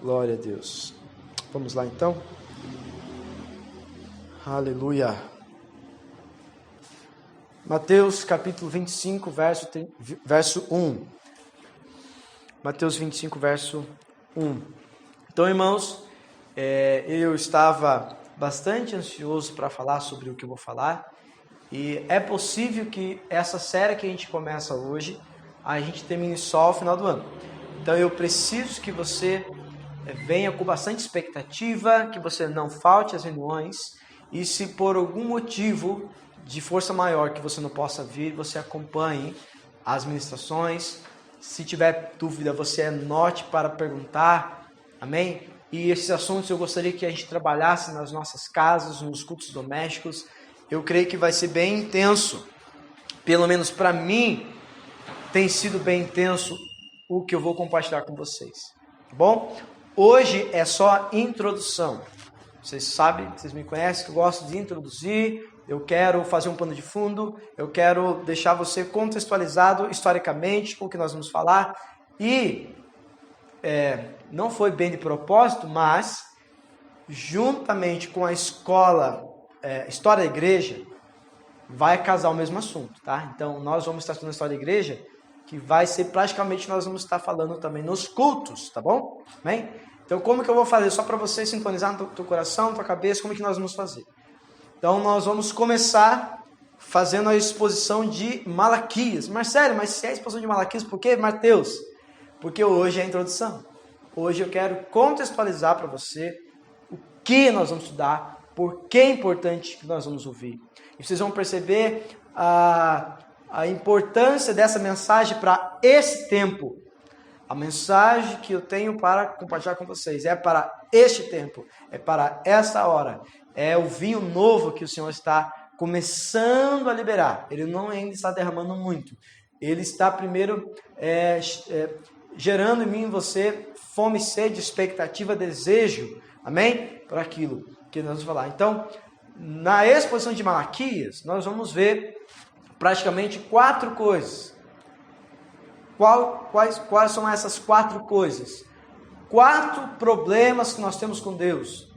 Glória a Deus. Vamos lá então. Aleluia. Mateus capítulo 25, verso 1. Mateus 25, verso 1. Então, irmãos, eu estava bastante ansioso para falar sobre o que eu vou falar. E é possível que essa série que a gente começa hoje, a gente termine só ao final do ano. Então eu preciso que você venha com bastante expectativa, que você não falte às reuniões. E se por algum motivo de força maior que você não possa vir, você acompanhe as ministrações. Se tiver dúvida, você anote para perguntar. Amém? E esses assuntos eu gostaria que a gente trabalhasse nas nossas casas, nos cultos domésticos. Eu creio que vai ser bem intenso. Pelo menos para mim, tem sido bem intenso o que eu vou compartilhar com vocês. Tá bom? Hoje é só introdução. Vocês sabem, vocês me conhecem, que eu gosto de introduzir. Eu quero fazer um pano de fundo. Eu quero deixar você contextualizado historicamente com o que nós vamos falar. E não foi bem de propósito, mas juntamente com a História da Igreja, vai casar o mesmo assunto, tá? Então, nós vamos estar estudando a História da Igreja, que vai ser praticamente, nós vamos estar falando também nos cultos, tá bom? Amém? Então, como que eu vou fazer? Só para você sintonizar no teu coração, na tua cabeça, como é que nós vamos fazer? Então, nós vamos começar fazendo a exposição de Malaquias. Marcelo, mas se é a exposição de Malaquias, por quê, Mateus? Porque hoje é a introdução. Hoje eu quero contextualizar para você o que nós vamos estudar, por que é importante que nós vamos ouvir. E vocês vão perceber a importância dessa mensagem para esse tempo. A mensagem que eu tenho para compartilhar com vocês é para este tempo, é para esta hora. É o vinho novo que o Senhor está começando a liberar. Ele não ainda está derramando muito. Ele está primeiro gerando em mim e você fome, sede, expectativa, desejo. Amém? Por aquilo que nós vamos falar. Então, na exposição de Malaquias, nós vamos ver praticamente 4 coisas. Quais são essas 4 coisas? 4 problemas que nós temos com Deus.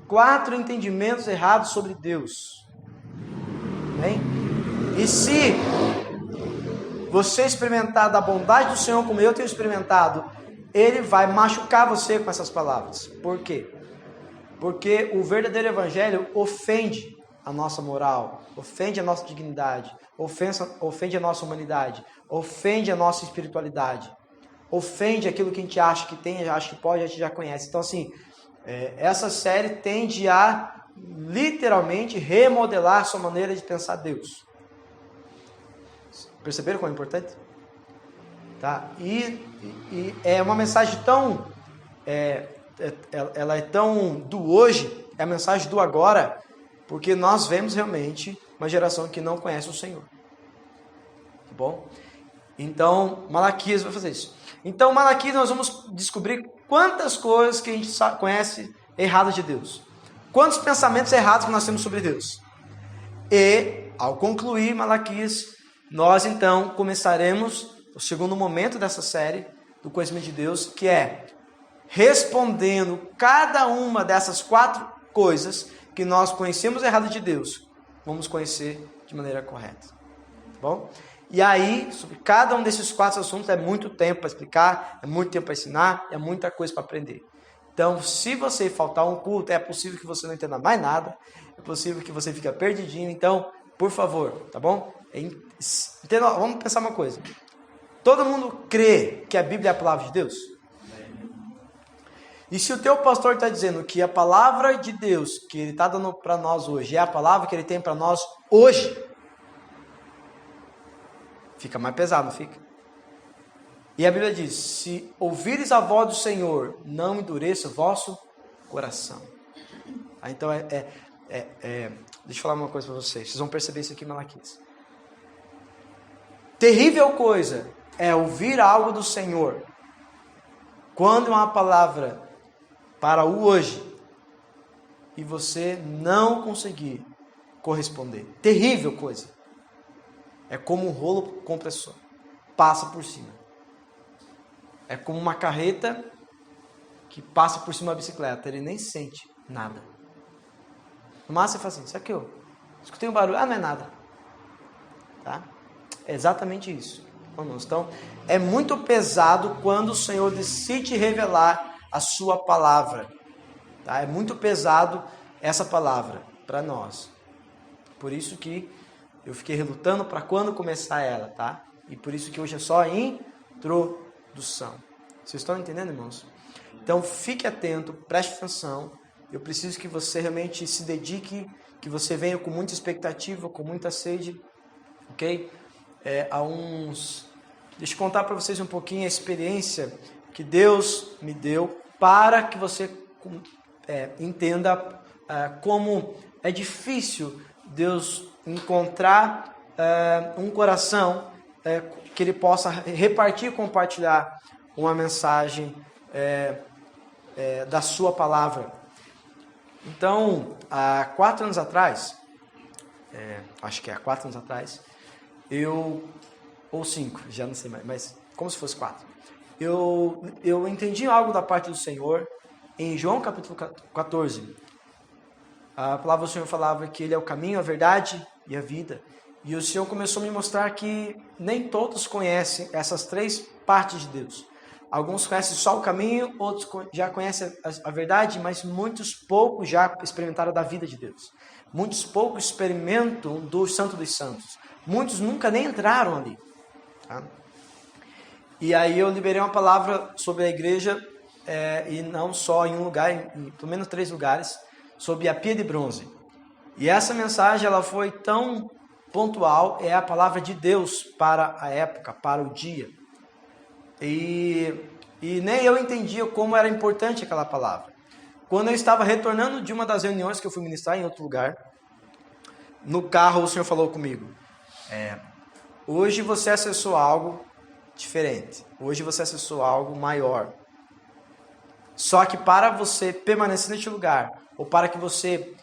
4 entendimentos errados sobre Deus. Amém? E se você experimentar da bondade do Senhor como eu tenho experimentado, Ele vai machucar você com essas palavras. Por quê? Porque o verdadeiro evangelho ofende a nossa moral, ofende a nossa dignidade, ofende a nossa humanidade, ofende a nossa espiritualidade, ofende aquilo que a gente acha que tem, acha que pode, a gente já conhece. Então, assim, essa série tende a literalmente remodelar a sua maneira de pensar Deus. Perceberam como é importante? Tá? E é uma mensagem tão... ela é tão do hoje, é a mensagem do agora, porque nós vemos realmente uma geração que não conhece o Senhor. Tá bom? Então, Malaquias vai fazer isso. Então, Malaquias nós vamos descobrir quantas coisas que a gente conhece erradas de Deus. Quantos pensamentos errados que nós temos sobre Deus. E, ao concluir Malaquias, nós então começaremos o segundo momento dessa série do conhecimento de Deus, que é respondendo cada uma dessas 4 coisas que nós conhecemos errado de Deus, vamos conhecer de maneira correta. Tá bom? E aí, sobre cada um desses 4 assuntos, é muito tempo para explicar, é muito tempo para ensinar, é muita coisa para aprender. Então, se você faltar um culto, é possível que você não entenda mais nada, é possível que você fique perdidinho. Então, por favor, tá bom? Entenda, vamos pensar uma coisa. Todo mundo crê que a Bíblia é a palavra de Deus? E se o teu pastor está dizendo que a palavra de Deus que ele está dando para nós hoje é a palavra que ele tem para nós hoje, fica mais pesado, não fica? E a Bíblia diz, se ouvires a voz do Senhor, não endureça o vosso coração. Então, deixa eu falar uma coisa para vocês vão perceber isso aqui em Malaquias. Terrível coisa é ouvir algo do Senhor quando é uma palavra para o hoje e você não conseguir corresponder. Terrível coisa. É como um rolo compressor. Passa por cima. É como uma carreta que passa por cima da bicicleta, ele nem sente nada. No máximo, você fala assim, isso aqui, eu escutei um barulho, não é nada. Tá? É exatamente isso. Então, é muito pesado quando o Senhor decide revelar a sua palavra. Tá? É muito pesado essa palavra para nós. Por isso que eu fiquei relutando para quando começar ela, tá? E por isso que hoje é só a introdução. Vocês estão entendendo, irmãos? Então, fique atento, preste atenção. Eu preciso que você realmente se dedique, que você venha com muita expectativa, com muita sede, ok? Deixa eu contar para vocês um pouquinho a experiência que Deus me deu para que você entenda como é difícil Deus encontrar um coração que ele possa repartir e compartilhar uma mensagem da sua palavra. Então, há 4 anos atrás, acho que há 4 anos atrás, ou 5, já não sei mais, mas como se fosse 4. Eu entendi algo da parte do Senhor em João capítulo 14. A palavra do Senhor falava que Ele é o caminho, a verdade e a vida. E o Senhor começou a me mostrar que nem todos conhecem essas 3 partes de Deus. Alguns conhecem só o caminho, outros já conhecem a verdade, mas muitos poucos já experimentaram da vida de Deus. Muitos poucos experimentam do Santo dos Santos. Muitos nunca nem entraram ali. Tá? E aí eu liberei uma palavra sobre a igreja, e não só em um lugar, em pelo menos 3 lugares, sobre a pia de bronze. E essa mensagem ela foi tão pontual, é a palavra de Deus para a época, para o dia. E nem eu entendia como era importante aquela palavra. Quando eu estava retornando de uma das reuniões que eu fui ministrar em outro lugar, no carro o Senhor falou comigo, hoje você acessou algo diferente, hoje você acessou algo maior. Só que para você permanecer neste lugar, ou para que você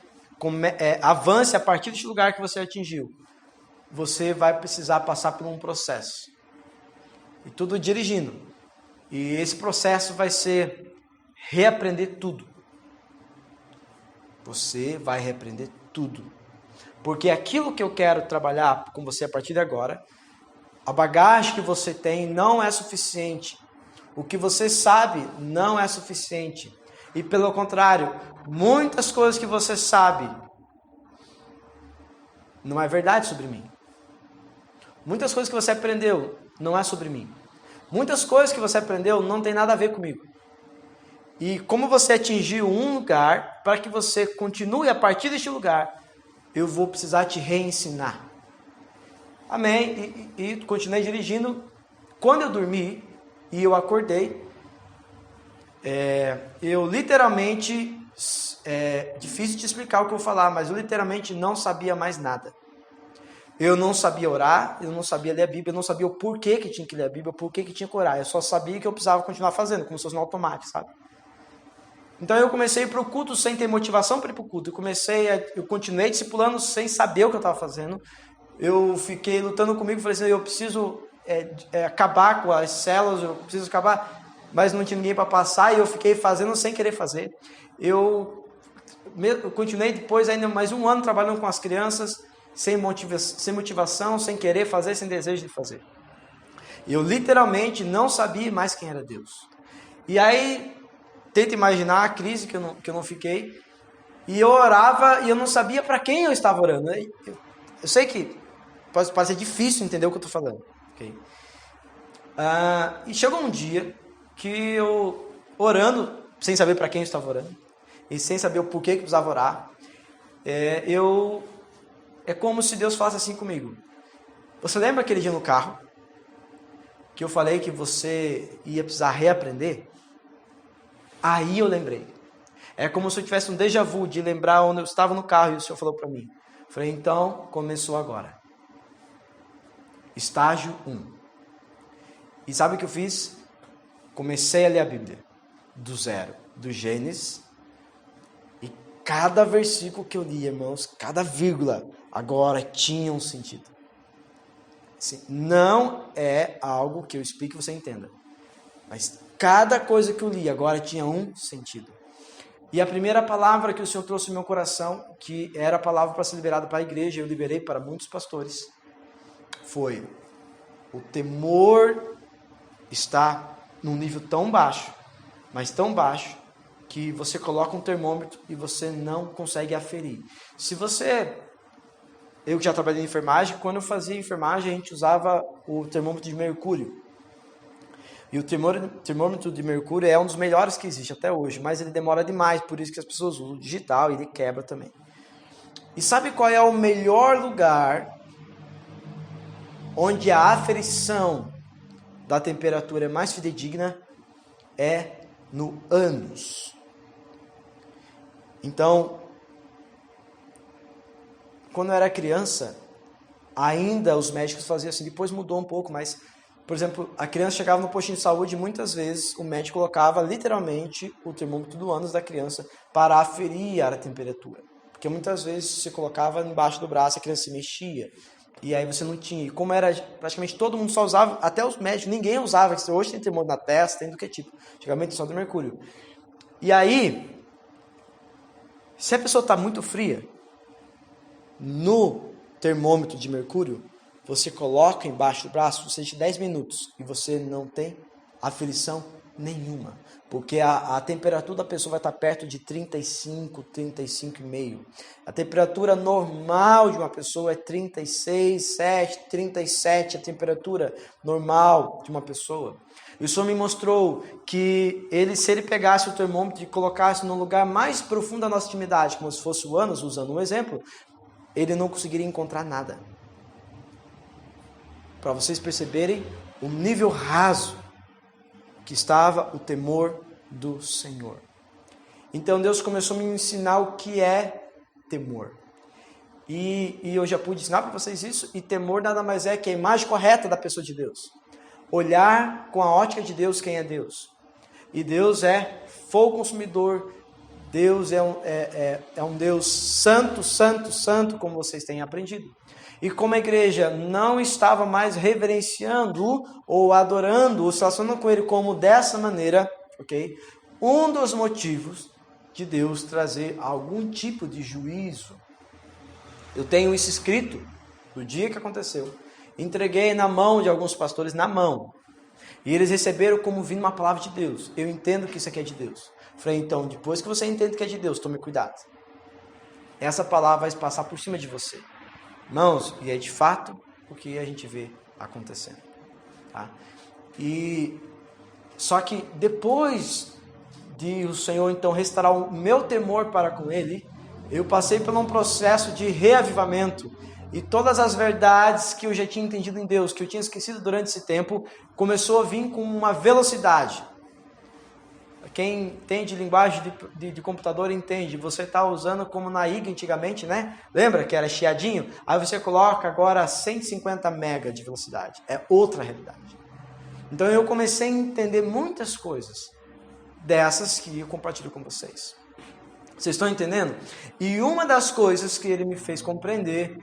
avance a partir deste lugar que você atingiu, você vai precisar passar por um processo. E tudo dirigindo. E esse processo vai ser reaprender tudo. Você vai reaprender tudo. Porque aquilo que eu quero trabalhar com você a partir de agora, a bagagem que você tem não é suficiente. O que você sabe não é suficiente. E pelo contrário, muitas coisas que você sabe não é verdade sobre mim. Muitas coisas que você aprendeu não é sobre mim. Muitas coisas que você aprendeu não tem nada a ver comigo. E como você atingiu um lugar, para que você continue a partir deste lugar, eu vou precisar te reensinar. Amém? E continuei dirigindo. Quando eu dormi e eu acordei, eu literalmente, difícil de explicar o que eu vou falar, mas eu literalmente não sabia mais nada. Eu não sabia orar, eu não sabia ler a Bíblia, eu não sabia o porquê que tinha que ler a Bíblia, o porquê que tinha que orar. Eu só sabia que eu precisava continuar fazendo, como se fosse no automático, sabe? Então eu comecei a ir para o culto sem ter motivação para ir para o culto. Eu continuei discipulando sem saber o que eu estava fazendo. Eu fiquei lutando comigo, falei assim, eu preciso acabar com as células, eu preciso acabar, mas não tinha ninguém para passar e eu fiquei fazendo sem querer fazer. Eu continuei depois ainda mais um ano trabalhando com as crianças, sem motivação, sem querer fazer, sem desejo de fazer. Eu literalmente não sabia mais quem era Deus. E aí, tenta imaginar a crise que eu não fiquei. E eu orava e eu não sabia para quem eu estava orando. Eu sei que pode ser difícil entender o que eu estou falando. Okay? E chegou um dia que eu, orando, sem saber para quem eu estava orando, e sem saber o porquê que eu precisava orar, é como se Deus falasse assim comigo. Você lembra aquele dia no carro que eu falei que você ia precisar reaprender? Aí eu lembrei. É como se eu tivesse um déjà vu de lembrar onde eu estava no carro e o Senhor falou para mim. Eu falei, então, começou agora. Estágio 1. E sabe o que eu fiz? Comecei a ler a Bíblia. Do zero. Do Gênesis. E cada versículo que eu li, irmãos, cada vírgula, agora tinha um sentido. Assim, não é algo que eu explique e você entenda. Mas cada coisa que eu li agora tinha um sentido. E a primeira palavra que o Senhor trouxe no meu coração, que era a palavra para ser liberada para a igreja, eu liberei para muitos pastores, foi: o temor está num nível tão baixo, mas tão baixo, que você coloca um termômetro e você não consegue aferir. Eu que já trabalhei em enfermagem, quando eu fazia enfermagem, a gente usava o termômetro de mercúrio. E o termômetro de mercúrio é um dos melhores que existe até hoje, mas ele demora demais, por isso que as pessoas usam o digital e ele quebra também. E sabe qual é o melhor lugar onde a aferição da temperatura é mais fidedigna? É no ânus. Então, quando eu era criança, ainda os médicos faziam assim, depois mudou um pouco, mas, por exemplo, a criança chegava no postinho de saúde e muitas vezes o médico colocava literalmente o termômetro do ânus da criança para aferir a temperatura. Porque muitas vezes você colocava embaixo do braço, a criança se mexia, e aí você não tinha. E como era praticamente todo mundo só usava, até os médicos, ninguém usava. Hoje tem termômetro na testa, tem do que tipo. Antigamente só do mercúrio. E aí, se a pessoa está muito fria, no termômetro de mercúrio, você coloca embaixo do braço, você deixa 10 minutos e você não tem aferição nenhuma. Porque a temperatura da pessoa vai estar perto de 35, 35,5. A temperatura normal de uma pessoa é 36, 7, 37, a temperatura normal de uma pessoa. E o Senhor me mostrou que se ele pegasse o termômetro e colocasse no lugar mais profundo da nossa intimidade, como se fosse o ânus, usando um exemplo, ele não conseguiria encontrar nada. Para vocês perceberem o nível raso que estava o temor do Senhor. Então Deus começou a me ensinar o que é temor. E eu já pude ensinar para vocês isso. E temor nada mais é que a imagem correta da pessoa de Deus. Olhar com a ótica de Deus quem é Deus. E Deus é fogo consumidor. Deus é um Deus santo, santo, santo, como vocês têm aprendido. E como a igreja não estava mais reverenciando ou adorando, ou se relacionando com ele como dessa maneira, ok? Um dos motivos de Deus trazer algum tipo de juízo. Eu tenho isso escrito no dia que aconteceu. Entreguei na mão de alguns pastores, na mão. E eles receberam como vindo uma palavra de Deus. Eu entendo que isso aqui é de Deus. Falei, então, depois que você entende que é de Deus, tome cuidado. Essa palavra vai passar por cima de você. Irmãos, e é de fato o que a gente vê acontecendo. Tá? E só que depois de o Senhor então restaurar o meu temor para com Ele, eu passei por um processo de reavivamento. E todas as verdades que eu já tinha entendido em Deus, que eu tinha esquecido durante esse tempo, começou a vir com uma velocidade. Quem entende linguagem de computador entende. Você está usando como na IG antigamente, né? Lembra que era chiadinho? Aí você coloca agora 150 MB de velocidade. É outra realidade. Então eu comecei a entender muitas coisas dessas que eu compartilho com vocês. Vocês estão entendendo? E uma das coisas que ele me fez compreender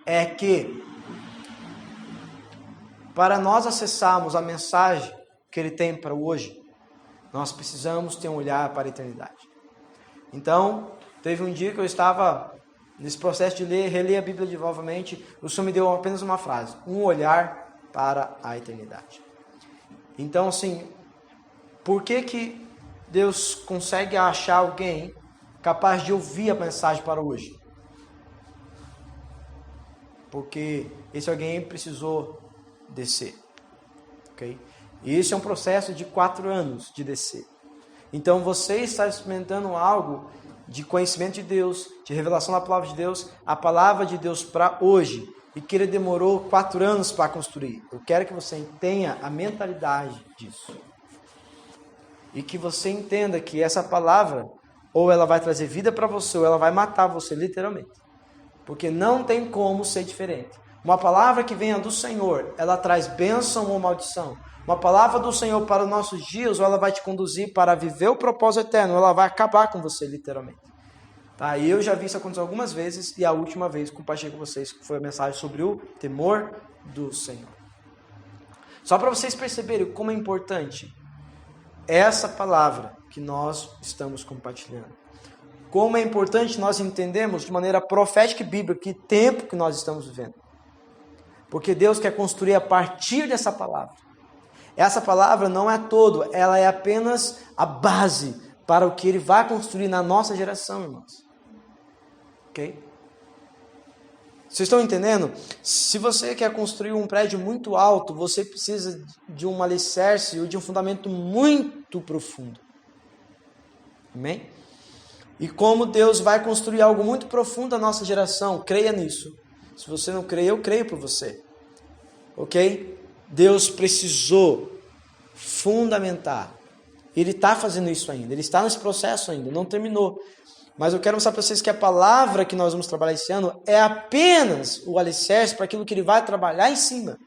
é que para nós acessarmos a mensagem que ele tem para hoje, nós precisamos ter um olhar para a eternidade. Então, teve um dia que eu estava nesse processo de reler a Bíblia novamente, o Senhor me deu apenas uma frase: um olhar para a eternidade. Então, assim, por que Deus consegue achar alguém capaz de ouvir a mensagem para hoje? Porque esse alguém precisou descer, ok? E esse é um processo de 4 anos de descer. Então você está experimentando algo de conhecimento de Deus, de revelação da palavra de Deus, a palavra de Deus para hoje, e que ele demorou 4 anos para construir. Eu quero que você tenha a mentalidade disso. E que você entenda que essa palavra, ou ela vai trazer vida para você, ou ela vai matar você, literalmente. Porque não tem como ser diferente. Uma palavra que venha do Senhor, ela traz bênção ou maldição. Uma palavra do Senhor para os nossos dias, ou ela vai te conduzir para viver o propósito eterno, ou ela vai acabar com você, literalmente. Tá? E eu já vi isso acontecer algumas vezes, e a última vez compartilhei com vocês, que foi a mensagem sobre o temor do Senhor. Só para vocês perceberem como é importante essa palavra que nós estamos compartilhando. Como é importante nós entendermos de maneira profética e bíblica que tempo que nós estamos vivendo. Porque Deus quer construir a partir dessa palavra. Essa palavra não é todo, ela é apenas a base para o que Ele vai construir na nossa geração, irmãos. Ok? Vocês estão entendendo? Se você quer construir um prédio muito alto, você precisa de um alicerce ou de um fundamento muito profundo. Amém? E como Deus vai construir algo muito profundo na nossa geração, creia nisso. Se você não crê, eu creio por você. Ok? Deus precisou fundamentar. Ele está fazendo isso ainda. Ele está nesse processo ainda. Não terminou. Mas eu quero mostrar para vocês que a palavra que nós vamos trabalhar esse ano é apenas o alicerce para aquilo que Ele vai trabalhar em cima.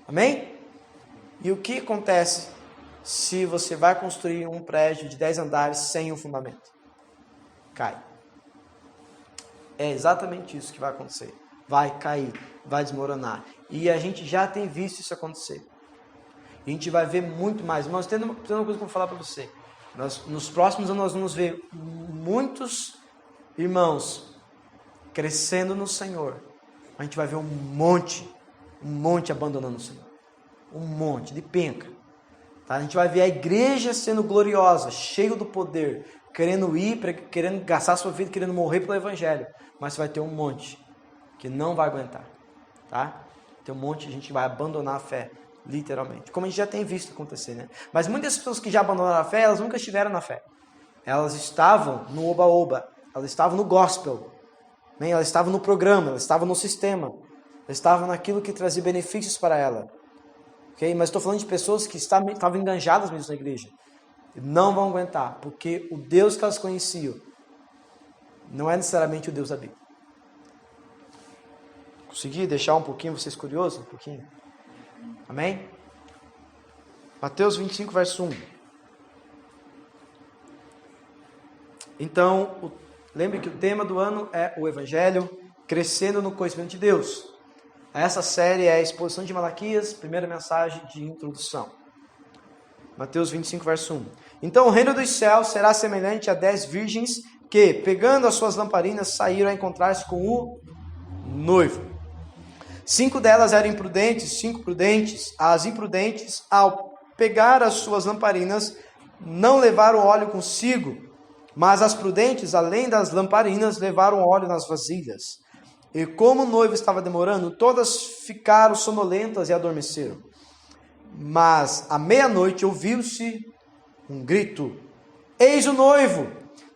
Amém? E o que acontece se você vai construir um prédio de 10 andares sem um fundamento? Cai. É exatamente isso que vai acontecer. Vai cair, vai desmoronar. E a gente já tem visto isso acontecer. E a gente vai ver muito mais. Mas tem uma coisa que eu vou falar para você. Nos próximos anos nós vamos ver muitos irmãos crescendo no Senhor. A gente vai ver um monte abandonando o Senhor. Um monte de penca. Tá? A gente vai ver a igreja sendo gloriosa, cheio do poder, querendo ir, querendo gastar sua vida, querendo morrer pelo Evangelho. Mas vai ter um monte que não vai aguentar. Tá? Tem um monte de gente que vai abandonar a fé, literalmente. Como a gente já tem visto acontecer, né? Mas muitas pessoas que já abandonaram a fé, elas nunca estiveram na fé. Elas estavam no oba-oba, elas estavam no gospel, né? Elas estavam no programa, elas estavam no sistema, elas estavam naquilo que trazia benefícios para ela. Okay? Mas estou falando de pessoas que estavam enganjadas mesmo na igreja. Não vão aguentar, porque o Deus que elas conheciam não é necessariamente o Deus da Bíblia. Consegui deixar um pouquinho vocês curiosos? Um pouquinho? Amém? Mateus 25, verso 1. Então, lembre que o tema do ano é o Evangelho, crescendo no conhecimento de Deus. Essa série é a exposição de Malaquias, primeira mensagem de introdução. Mateus 25, verso 1. Então o reino dos céus será semelhante a 10 virgens que, pegando as suas lamparinas, saíram a encontrar-se com o noivo. 5 delas eram imprudentes, 5 prudentes. As imprudentes, ao pegar as suas lamparinas, não levaram óleo consigo, mas as prudentes, além das lamparinas, levaram óleo nas vasilhas. E como o noivo estava demorando, todas ficaram sonolentas e adormeceram. Mas à meia-noite ouviu-se um grito: eis o noivo,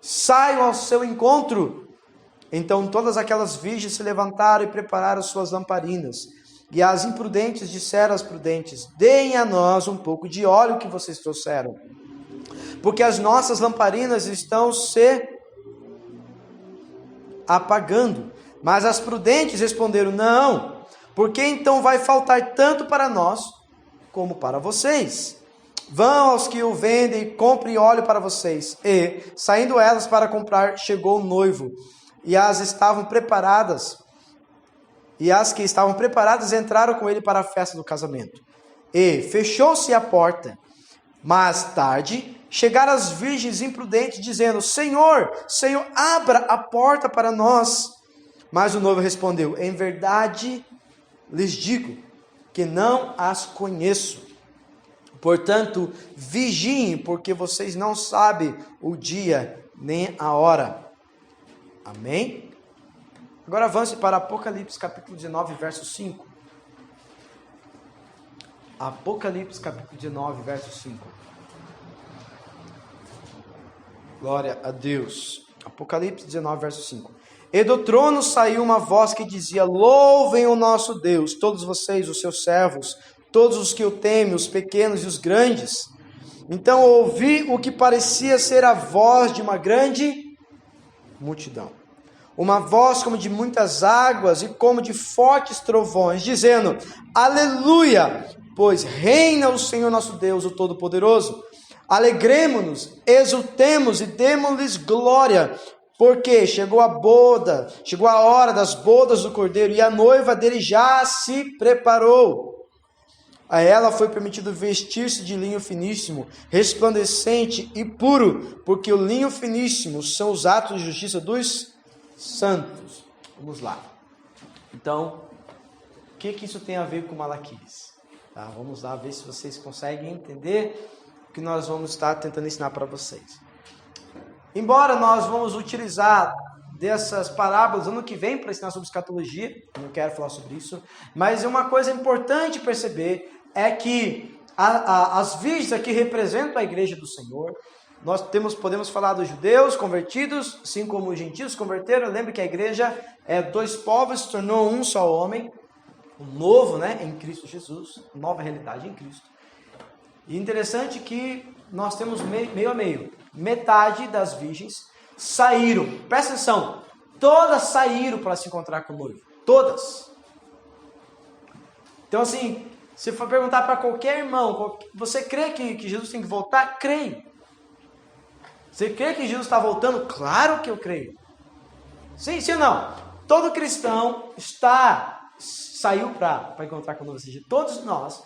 saiam ao seu encontro. Então todas aquelas virgens se levantaram e prepararam suas lamparinas. E as imprudentes disseram às prudentes: deem a nós um pouco de óleo que vocês trouxeram, porque as nossas lamparinas estão se apagando. Mas as prudentes responderam: não, porque então vai faltar tanto para nós como para vocês. Vão aos que o vendem e comprem óleo para vocês. E, saindo elas para comprar, chegou o noivo. E as que estavam preparadas entraram com ele para a festa do casamento. E fechou-se a porta. Mais tarde, chegaram as virgens imprudentes, dizendo: Senhor, Senhor, abra a porta para nós. Mas o noivo respondeu: em verdade lhes digo que não as conheço. Portanto, vigiem, porque vocês não sabem o dia nem a hora. Amém? Agora avance para Apocalipse capítulo 19, verso 5. Apocalipse capítulo 19, verso 5. Glória a Deus. Apocalipse 19, verso 5. E do trono saiu uma voz que dizia: louvem o nosso Deus, todos vocês, os seus servos, todos os que o temem, os pequenos e os grandes. Então ouvi o que parecia ser a voz de uma grande multidão. Uma voz como de muitas águas e como de fortes trovões, dizendo: aleluia, pois reina o Senhor nosso Deus, o Todo-Poderoso. Alegremo-nos, exultemos e demos-lhes glória, porque chegou a hora das bodas do Cordeiro, e a noiva dele já se preparou. A ela foi permitido vestir-se de linho finíssimo, resplandecente e puro, porque o linho finíssimo são os atos de justiça dos santos. Vamos lá. Então, o que isso tem a ver com Malaquias? Tá, vamos lá ver se vocês conseguem entender o que nós vamos estar tentando ensinar para vocês. Embora nós vamos utilizar dessas parábolas ano que vem para ensinar sobre escatologia, não quero falar sobre isso, mas uma coisa importante perceber é que as virgens aqui representam a igreja do Senhor. Nós podemos falar dos judeus convertidos, assim como os gentios se converteram. Lembra que a igreja é dois povos, se tornou um só homem, um novo, né, em Cristo Jesus, nova realidade em Cristo. E interessante que nós temos meio a meio. Metade das virgens saíram, presta atenção, todas saíram para se encontrar com o noivo, todas. Então assim, se for perguntar para qualquer irmão, você crê que Jesus tem que voltar? Creio. Você crê que Jesus está voltando? Claro que eu creio. Sim ou não? Todo cristão saiu para encontrar com o noivo, ou seja, todos nós,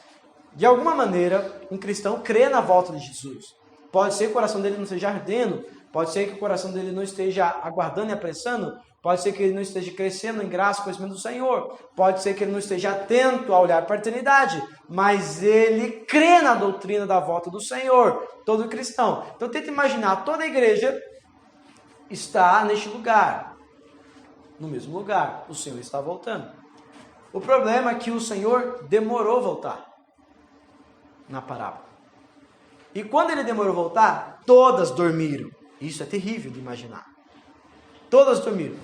de alguma maneira, um cristão crê na volta de Jesus. Pode ser que o coração dele não esteja ardendo, pode ser que o coração dele não esteja aguardando e apressando, pode ser que ele não esteja crescendo em graça e conhecimento do Senhor, pode ser que ele não esteja atento a olhar para a eternidade, mas ele crê na doutrina da volta do Senhor, todo cristão. Então tenta imaginar, toda a igreja está neste lugar, no mesmo lugar, o Senhor está voltando. O problema é que o Senhor demorou a voltar na parábola. E quando ele demorou a voltar, todas dormiram. Isso é terrível de imaginar. Todas dormiram.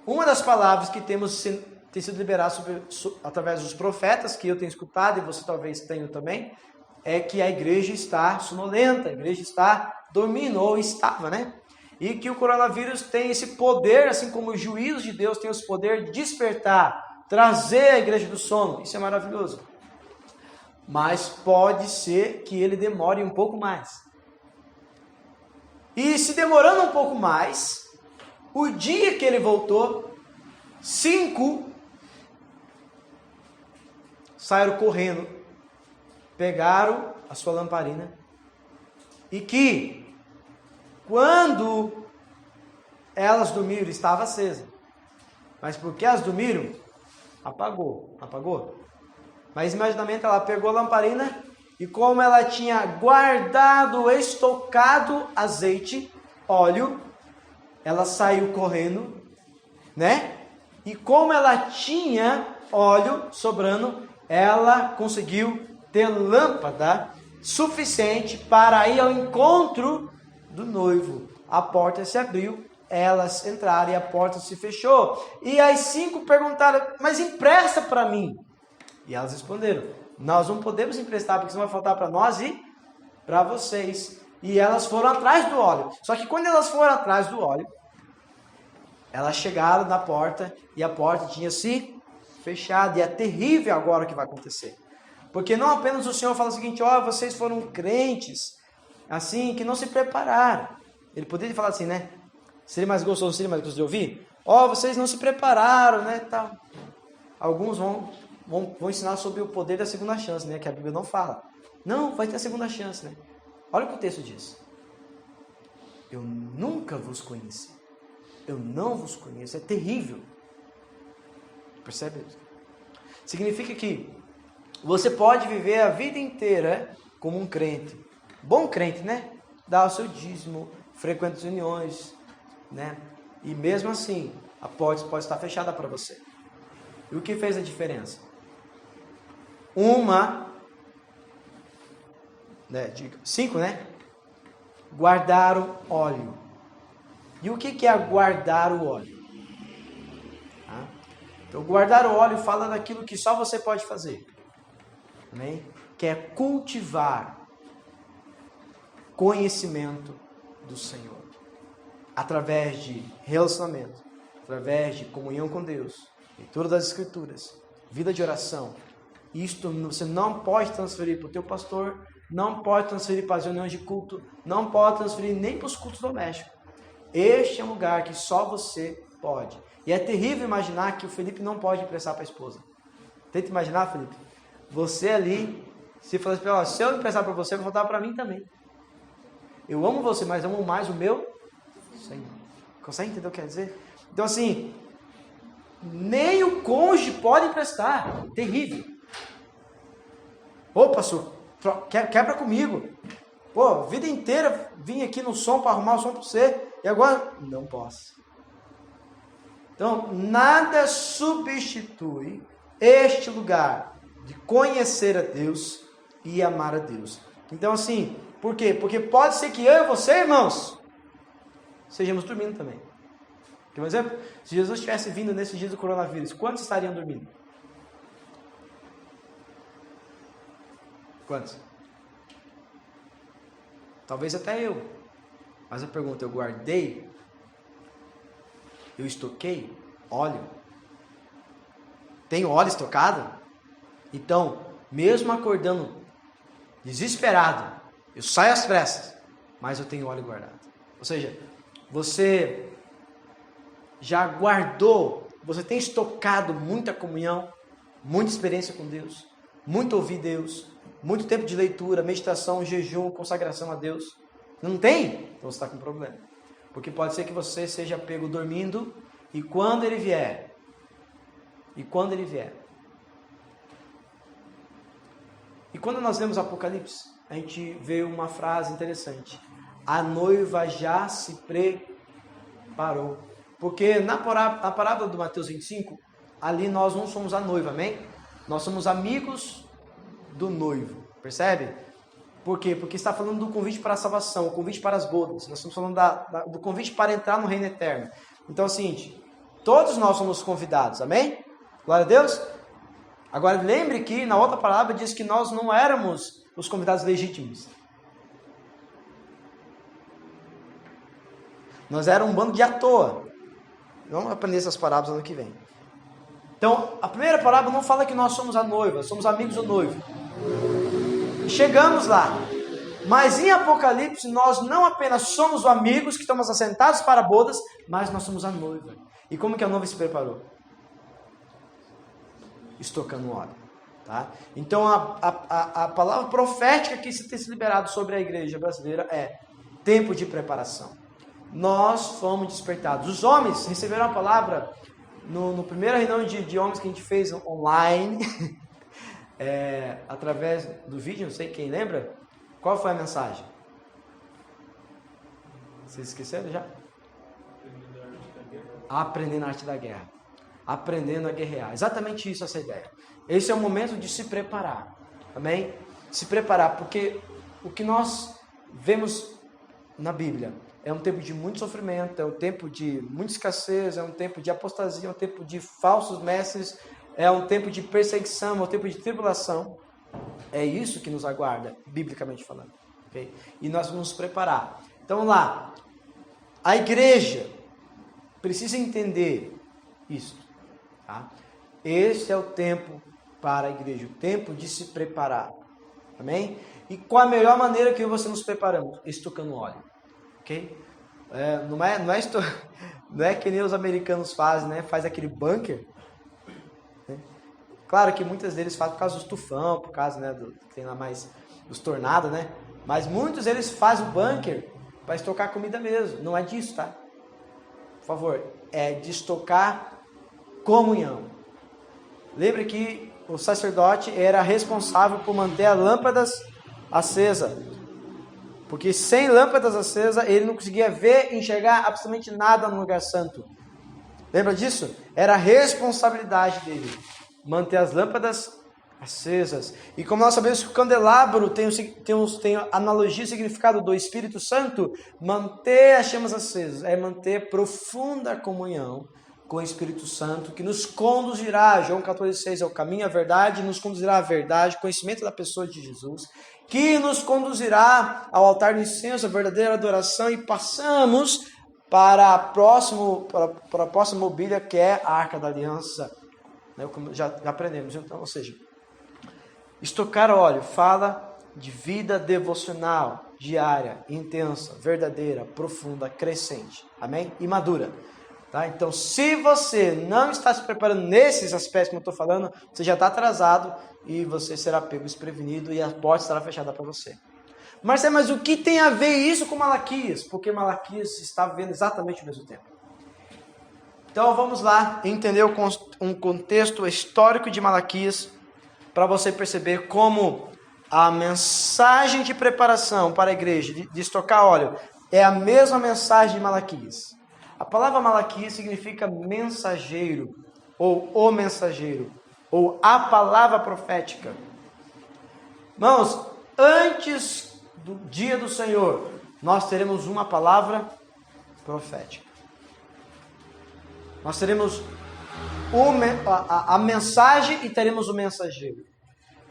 Uma das palavras que tem sido liberada através dos profetas, que eu tenho escutado e você talvez tenha também, é que a igreja está sonolenta, a igreja está dormindo, ou estava, né? E que o coronavírus tem esse poder, assim como os juízos de Deus têm esse poder de despertar, trazer a igreja do sono. Isso é maravilhoso. Mas pode ser que ele demore um pouco mais. E se demorando um pouco mais, o dia que ele voltou, 5 saíram correndo, pegaram a sua lamparina, e que, quando elas dormiram, estava acesa. Mas porque elas dormiram, apagou. Mas imediatamente ela pegou a lamparina e como ela tinha guardado, estocado azeite, óleo, ela saiu correndo, né? E como ela tinha óleo sobrando, ela conseguiu ter lâmpada suficiente para ir ao encontro do noivo. A porta se abriu, elas entraram e a porta se fechou. E as 5 perguntaram, mas empresta para mim. E elas responderam, nós não podemos emprestar, porque isso vai faltar para nós e para vocês. E elas foram atrás do óleo. Só que quando elas foram atrás do óleo, elas chegaram na porta e a porta tinha se fechado. E é terrível agora o que vai acontecer. Porque não apenas o Senhor fala o seguinte, vocês foram crentes, assim, que não se prepararam. Ele poderia falar assim, né? Seria mais gostoso de ouvir? Vocês não se prepararam, né? Tal. Alguns vão ensinar sobre o poder da segunda chance, né? Que a Bíblia não fala. Não, vai ter a segunda chance, né? Olha o que o texto diz. Eu nunca vos conheci. Eu não vos conheço. É terrível. Percebe isso? Significa que você pode viver a vida inteira como um crente. Bom crente, né? Dá o seu dízimo, frequenta as reuniões, né? E mesmo assim, a porta pode estar fechada para você. E o que fez a diferença? Cinco, né? Guardaram óleo. E o que é guardar o óleo? Então, guardar o óleo fala daquilo que só você pode fazer. Amém? Que é cultivar conhecimento do Senhor. Através de relacionamento, através de comunhão com Deus, leitura das Escrituras, vida de oração. Isto você não pode transferir para o teu pastor, não pode transferir para as reuniões de culto, não pode transferir nem para os cultos domésticos. Este é um lugar que só você pode. E é terrível imaginar que o Felipe não pode emprestar para a esposa. Tenta imaginar, Felipe. você ali, se falar assim, ó, se eu emprestar para você, vai voltar para mim também. Eu amo você, mas amo mais o meu Senhor. Consegue entender o que quer dizer? Então assim, nem o cônjuge pode emprestar. Terrível. Ô, pastor, quebra comigo. Pô, a vida inteira vim aqui no som para arrumar o som para você. E agora, não posso. Então, nada substitui este lugar de conhecer a Deus e amar a Deus. Então assim, por quê? Porque pode ser que eu e você, irmãos, sejamos dormindo também. Quer um exemplo? Se Jesus tivesse vindo nesses dias do coronavírus, quantos estariam dormindo? Quantos? Talvez até eu. Mas a pergunta, eu guardei? Eu estoquei óleo? Tenho óleo estocado? Então, mesmo acordando desesperado, eu saio às pressas, mas eu tenho óleo guardado. Ou seja, você já guardou, você tem estocado muita comunhão, muita experiência com Deus, muito ouvir Deus, muito tempo de leitura, meditação, jejum, consagração a Deus. Não tem? Então você está com problema. Porque pode ser que você seja pego dormindo e quando ele vier, e quando nós lemos Apocalipse, a gente vê uma frase interessante. A noiva já se preparou. Porque na parábola do Mateus 25, ali nós não somos a noiva, amém? Nós somos amigos do noivo, percebe? Por quê? Porque está falando do convite para a salvação, o convite para as bodas. Nós estamos falando do convite para entrar no reino eterno. Então é o seguinte, todos nós somos convidados, amém? Glória a Deus. Agora lembre que na outra palavra diz que nós não éramos os convidados legítimos. Nós éramos um bando de à toa. Vamos aprender essas parábolas ano que vem. Então, a primeira parábola não fala que nós somos a noiva, somos amigos do noivo. E chegamos lá. Mas em Apocalipse, nós não apenas somos os amigos que estamos assentados para bodas, mas nós somos a noiva. E como que a noiva se preparou? Estocando óleo. Tá? Então, a palavra profética que se tem se liberado sobre a igreja brasileira é tempo de preparação. Nós fomos despertados. Os homens receberam a palavra no primeiro reunião de homens que a gente fez online, através do vídeo, não sei quem lembra. Qual foi a mensagem? Vocês esqueceram já? Aprendendo a arte da guerra. Aprendendo a guerrear. Exatamente isso, essa ideia. Esse é o momento de se preparar. Amém? Se preparar, porque o que nós vemos na Bíblia é um tempo de muito sofrimento, é um tempo de muita escassez, é um tempo de apostasia, é um tempo de falsos mestres, é um tempo de perseguição, é um tempo de tribulação. É isso que nos aguarda, biblicamente falando. Okay? E nós vamos nos preparar. Então lá, a igreja precisa entender isso. Tá? Esse é o tempo para a igreja, o tempo de se preparar. Amém? E qual a melhor maneira que você nos preparamos? Estocando óleo. Ok? Não é que nem os americanos fazem, né? Faz aquele bunker. Né? Claro que muitas deles fazem por causa do tufão, por causa, né, que tem lá mais os tornados, né? Mas muitos deles fazem o bunker para estocar comida mesmo. Não é disso, tá? Por favor, é de estocar comunhão. Lembre que o sacerdote era responsável por manter as lâmpadas acesas. Porque sem lâmpadas acesas, ele não conseguia ver e enxergar absolutamente nada no lugar santo. Lembra disso? Era a responsabilidade dele, manter as lâmpadas acesas. E como nós sabemos que o candelabro tem analogia e significado do Espírito Santo, manter as chamas acesas é manter profunda comunhão com o Espírito Santo, que nos conduzirá, João 14,6 é o caminho, a verdade, nos conduzirá à verdade, conhecimento da pessoa de Jesus, que nos conduzirá ao altar do incenso, a verdadeira adoração, e passamos para a próxima mobília, que é a Arca da Aliança, né, como já aprendemos. Então, ou seja, estocar óleo fala de vida devocional, diária, intensa, verdadeira, profunda, crescente, amém? E madura. Tá? Então, se você não está se preparando nesses aspectos que eu estou falando, você já está atrasado e você será pego desprevenido e a porta estará fechada para você. Marcelo, mas o que tem a ver isso com Malaquias? Porque Malaquias está vivendo exatamente o mesmo tempo. Então vamos lá entender um contexto histórico de Malaquias para você perceber como a mensagem de preparação para a igreja, de estocar óleo, é a mesma mensagem de Malaquias. A palavra Malaquias significa mensageiro, ou o mensageiro, ou a palavra profética. Irmãos, antes do dia do Senhor, nós teremos uma palavra profética. Nós teremos a mensagem e teremos o mensageiro.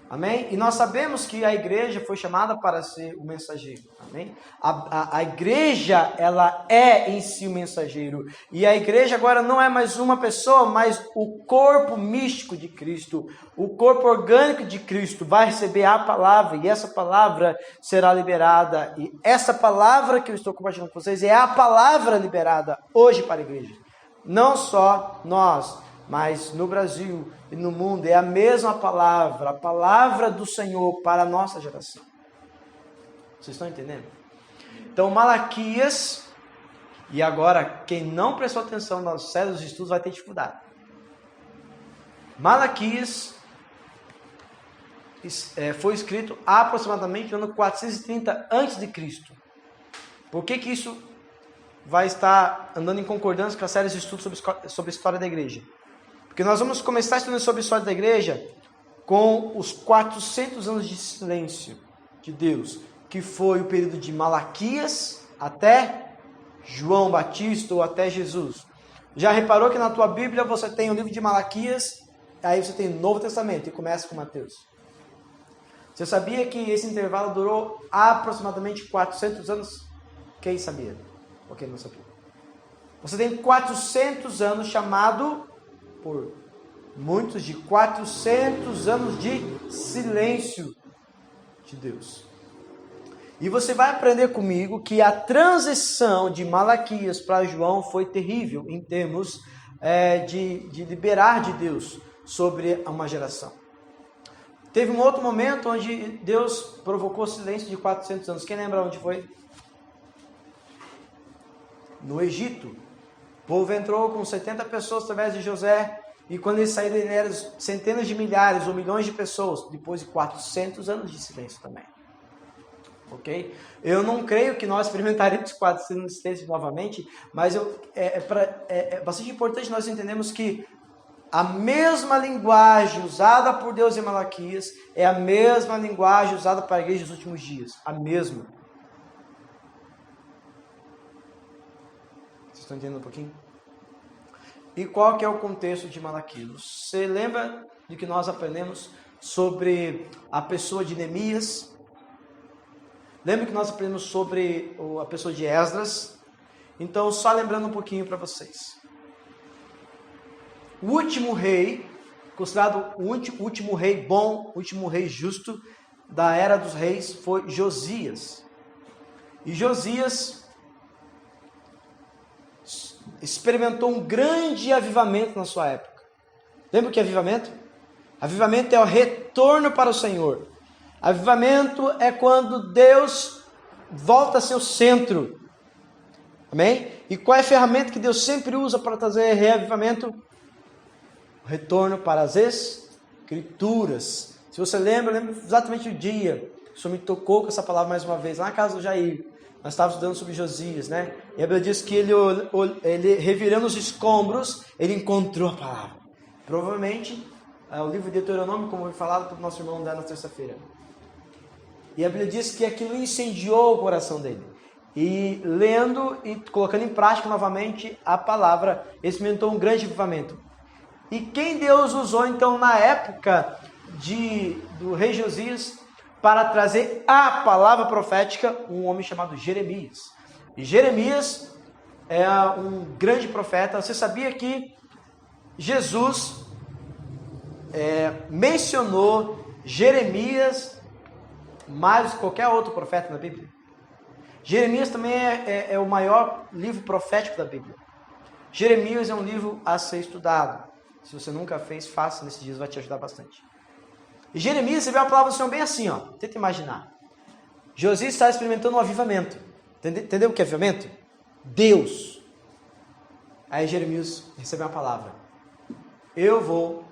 Amém? E nós sabemos que a igreja foi chamada para ser o mensageiro. Amém? A igreja, ela é em si o mensageiro. E a igreja agora não é mais uma pessoa, mas o corpo místico de Cristo. O corpo orgânico de Cristo vai receber a palavra. E essa palavra será liberada. E essa palavra que eu estou compartilhando com vocês é a palavra liberada hoje para a igreja. Não só nós, mas no Brasil e no mundo é a mesma palavra, a palavra do Senhor para a nossa geração. Vocês estão entendendo? Então Malaquias, e agora quem não prestou atenção nas séries dos estudos vai ter dificuldade. Malaquias foi escrito aproximadamente no ano 430 a.C. Por que isso vai estar andando em concordância com a série de estudos sobre a história da igreja? Porque nós vamos começar estudando sobre a história da igreja com os 400 anos de silêncio de Deus, que foi o período de Malaquias até João Batista ou até Jesus. Já reparou que na tua Bíblia você tem o livro de Malaquias, aí você tem o Novo Testamento e começa com Mateus. Você sabia que esse intervalo durou aproximadamente 400 anos? Quem sabia? Ou quem não sabia? Você tem 400 anos chamado por muitos de 400 anos de silêncio de Deus. E você vai aprender comigo que a transição de Malaquias para João foi terrível em termos de liberar de Deus sobre uma geração. Teve um outro momento onde Deus provocou silêncio de 400 anos. Quem lembra onde foi? No Egito. O povo entrou com 70 pessoas através de José, e quando eles saíram, eram centenas de milhares ou milhões de pessoas, depois de 400 anos de silêncio também. Ok? Eu não creio que nós experimentaremos 400 anos de silêncio novamente, mas é bastante importante nós entendermos que a mesma linguagem usada por Deus em Malaquias é a mesma linguagem usada para a igreja dos últimos dias. A mesma. Vocês estão entendendo um pouquinho? E qual que é o contexto de Malaquias? Você lembra de que nós aprendemos sobre a pessoa de Neemias? Lembra que nós aprendemos sobre a pessoa de Esdras? Então, só lembrando um pouquinho para vocês. O último rei, considerado o último rei bom, o último rei justo da era dos reis, foi Josias. E Josias experimentou um grande avivamento na sua época. Lembra o que é avivamento? Avivamento é o retorno para o Senhor. Avivamento é quando Deus volta a ser o centro. Amém? E qual é a ferramenta que Deus sempre usa para trazer reavivamento? O retorno para as Escrituras. Se você lembra exatamente o dia que o Senhor me tocou com essa palavra mais uma vez, lá na casa do Jair. Nós estávamos estudando sobre Josias, né? E a Bíblia diz que ele revirando os escombros, ele encontrou a palavra. Provavelmente, o livro de Deuteronômio, como foi falado pelo nosso irmão na terça-feira. E a Bíblia diz que aquilo incendiou o coração dele. E lendo e colocando em prática novamente a palavra, experimentou um grande avivamento. E quem Deus usou então na época do rei Josias para trazer a palavra profética? Um homem chamado Jeremias. E Jeremias é um grande profeta. Você sabia que Jesus mencionou Jeremias mais do que qualquer outro profeta na Bíblia? Jeremias também é o maior livro profético da Bíblia. Jeremias é um livro a ser estudado. Se você nunca fez, faça nesses dias, vai te ajudar bastante. E Jeremias, você vê a palavra do Senhor bem assim, ó. Tenta imaginar. Josias está experimentando um avivamento. Entendeu o que é avivamento? Deus. Aí Jeremias recebe uma palavra. Eu vou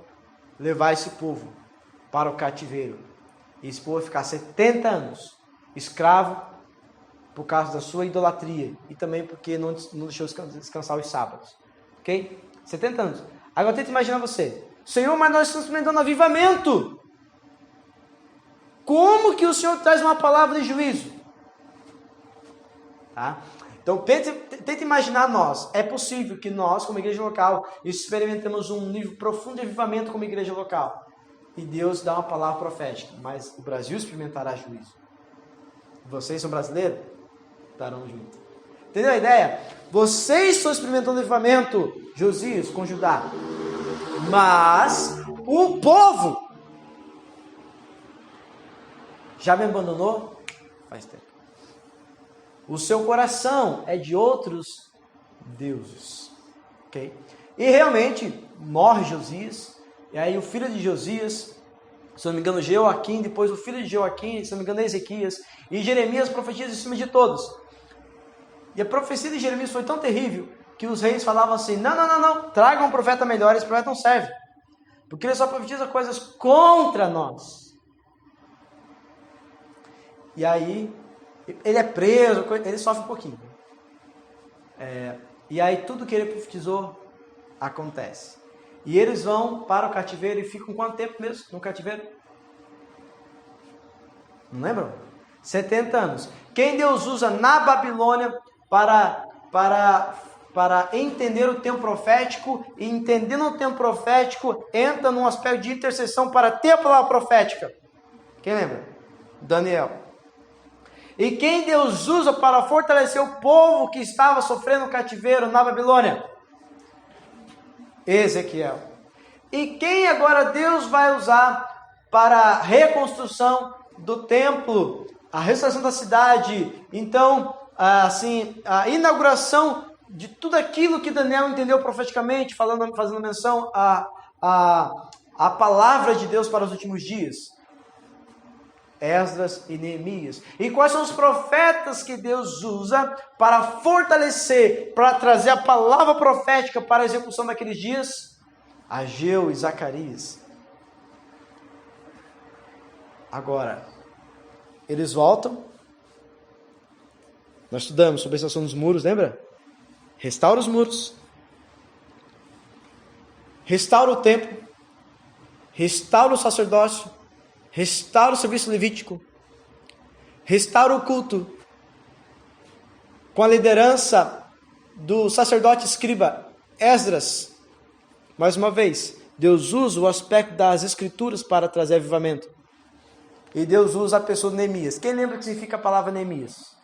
levar esse povo para o cativeiro. E esse povo vai ficar 70 anos escravo por causa da sua idolatria. E também porque não deixou descansar os sábados. Ok? 70 anos. Agora tenta imaginar você. Senhor, mas nós estamos experimentando avivamento. Como que o Senhor traz uma palavra de juízo? Tá? Então, tenta imaginar nós. É possível que nós, como igreja local, experimentemos um nível profundo de avivamento como igreja local. E Deus dá uma palavra profética. Mas o Brasil experimentará juízo. Vocês são brasileiros? Estarão juntos. Entendeu a ideia? Vocês estão experimentando avivamento, Josias, com Judá. Mas o povo já me abandonou faz tempo. O seu coração é de outros deuses. Okay? E realmente morre Josias. E aí o filho de Josias, se não me engano, Jeoaquim, depois o filho de Jeoaquim, se não me engano, Ezequias. E Jeremias profetiza em cima de todos. E a profecia de Jeremias foi tão terrível que os reis falavam assim, não, tragam um profeta melhor, esse profeta não serve. Porque ele só profetiza coisas contra nós. E aí, ele é preso, ele sofre um pouquinho. E aí tudo que ele profetizou acontece. E eles vão para o cativeiro e ficam quanto tempo mesmo no cativeiro? Não lembram? 70 anos. Quem Deus usa na Babilônia para entender o tempo profético, e entendendo o tempo profético, entra num aspecto de intercessão para ter a palavra profética. Quem lembra? Daniel. E quem Deus usa para fortalecer o povo que estava sofrendo cativeiro na Babilônia? Ezequiel. E quem agora Deus vai usar para a reconstrução do templo, a restauração da cidade, então, assim, a inauguração de tudo aquilo que Daniel entendeu profeticamente, fazendo menção à palavra de Deus para os últimos dias? Esdras e Neemias. E quais são os profetas que Deus usa para fortalecer, para trazer a palavra profética para a execução daqueles dias? Ageu e Zacarias. Agora, eles voltam. Nós estudamos sobre a estação dos muros, lembra? Restaura os muros. Restaura o templo. Restaura o sacerdócio. Restaura o serviço levítico. Restaura o culto. Com a liderança do sacerdote escriba Esdras. Mais uma vez, Deus usa o aspecto das escrituras para trazer avivamento. E Deus usa a pessoa de Neemias. Quem lembra o que significa a palavra Neemias?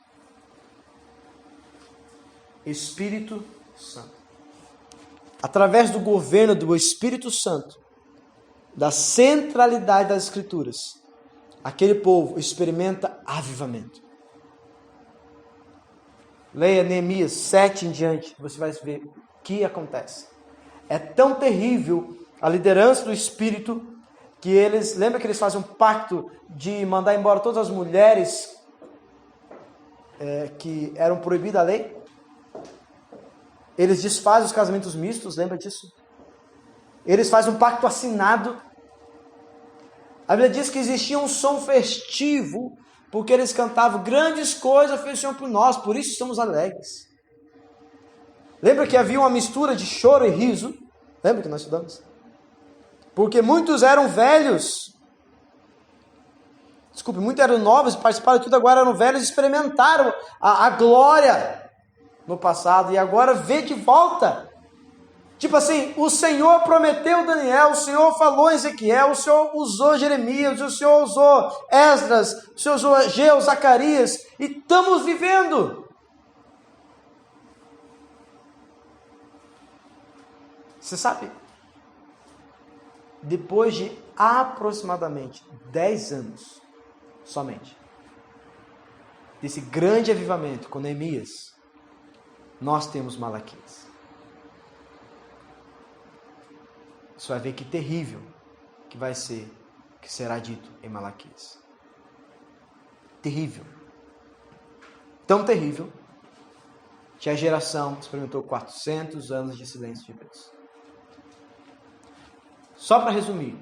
Espírito Santo. Através do governo do Espírito Santo, da centralidade das Escrituras, aquele povo experimenta avivamento. Leia Neemias 7 em diante, você vai ver o que acontece. É tão terrível a liderança do Espírito que eles, lembra que eles fazem um pacto de mandar embora todas as mulheres que eram proibidas a lei? Eles desfazem os casamentos mistos, lembra disso? Eles fazem um pacto assinado. A Bíblia diz que existia um som festivo, porque eles cantavam grandes coisas fez o Senhor por nós, por isso estamos alegres. Lembra que havia uma mistura de choro e riso? Lembra que nós estudamos? Porque muitos eram velhos. Muitos eram novos, participaram de tudo, agora eram velhos, experimentaram a glória no passado, e agora vê que volta. Tipo assim, o Senhor prometeu Daniel, o Senhor falou em Ezequiel, o Senhor usou Jeremias, o Senhor usou Esdras, o Senhor usou Ageu, Zacarias, e estamos vivendo. Você sabe, depois de aproximadamente 10 anos, somente, desse grande avivamento com Neemias, nós temos Malaquias. Você vai ver que terrível que vai ser, que será dito em Malaquias. Terrível. Tão terrível que a geração experimentou 400 anos de silêncio de Deus. Só para resumir,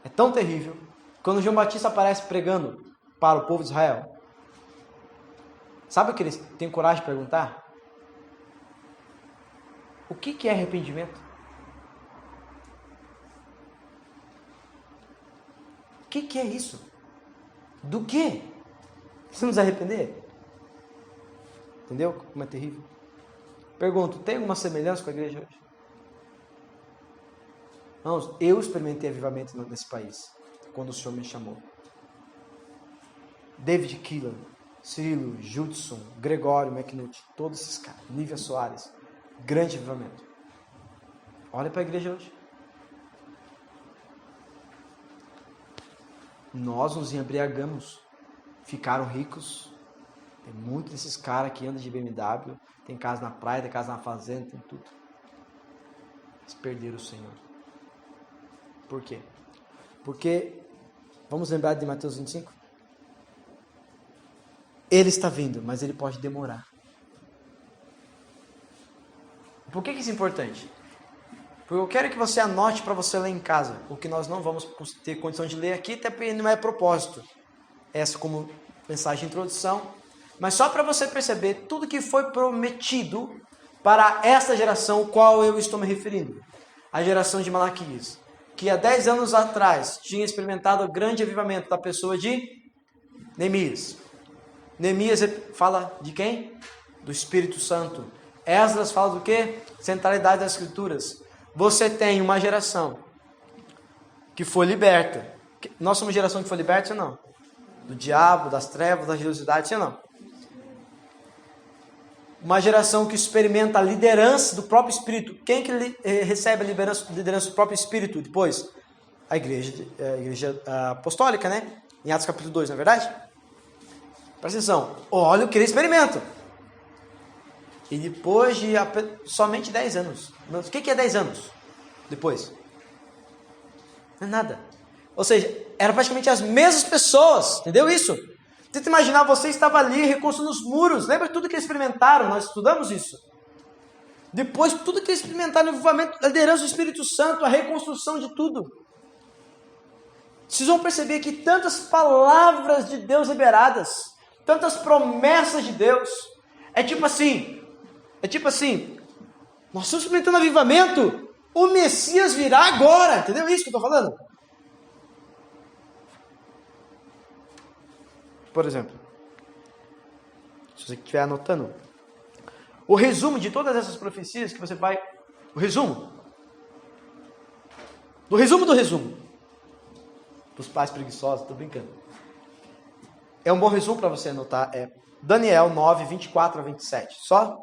é tão terrível, quando João Batista aparece pregando para o povo de Israel, sabe o que eles têm coragem de perguntar? O que é arrependimento? O que é isso? Do quê? Você nos arrepender? Entendeu como é terrível? Pergunto, tem alguma semelhança com a igreja hoje? Irmãos, eu experimentei avivamento nesse país, quando o Senhor me chamou. David Keelan, Cirilo, Judson, Gregório McNutt, todos esses caras, Lívia Soares, grande avivamento. Olha para a igreja hoje. Nós nos embriagamos, ficaram ricos. Tem muitos desses caras que andam de BMW, tem casa na praia, tem casa na fazenda, tem tudo. Eles perderam o Senhor. Por quê? Porque, vamos lembrar de Mateus 25? Ele está vindo, mas ele pode demorar. Por que isso é importante? Porque eu quero que você anote para você ler em casa, o que nós não vamos ter condição de ler aqui, até porque não é propósito. Essa como mensagem de introdução, mas só para você perceber tudo que foi prometido para essa geração, qual eu estou me referindo. A geração de Malaquias, que há 10 anos atrás tinha experimentado o grande avivamento da pessoa de Neemias. Neemias fala de quem? Do Espírito Santo. Esdras fala do quê? Centralidade das Escrituras. Você tem uma geração que foi liberta. Nós somos geração que foi liberta, sim ou não? Do diabo, das trevas, da religiosidade, sim ou não? Uma geração que experimenta a liderança do próprio Espírito. Quem que recebe a liderança do próprio Espírito depois? A igreja apostólica, né? Em Atos capítulo 2, não é verdade? Presta atenção. Olha o que ele experimenta. E depois de somente 10 anos. O que é 10 anos? Depois? Não é nada. Ou seja, eram praticamente as mesmas pessoas. Entendeu isso? Tenta imaginar, você estava ali reconstruindo os muros. Lembra tudo que eles experimentaram? Nós estudamos isso. Depois, tudo que eles experimentaram, o envolvimento, a liderança do Espírito Santo, a reconstrução de tudo. Vocês vão perceber que tantas palavras de Deus liberadas, tantas promessas de Deus, é tipo assim, nós estamos experimentando avivamento, o Messias virá agora. Entendeu isso que eu estou falando? Por exemplo, se você estiver anotando, o resumo de todas essas profecias que você vai... O resumo. Do resumo do resumo. Para os pais preguiçosos, estou brincando. É um bom resumo para você anotar. É Daniel 9, 24 a 27. Só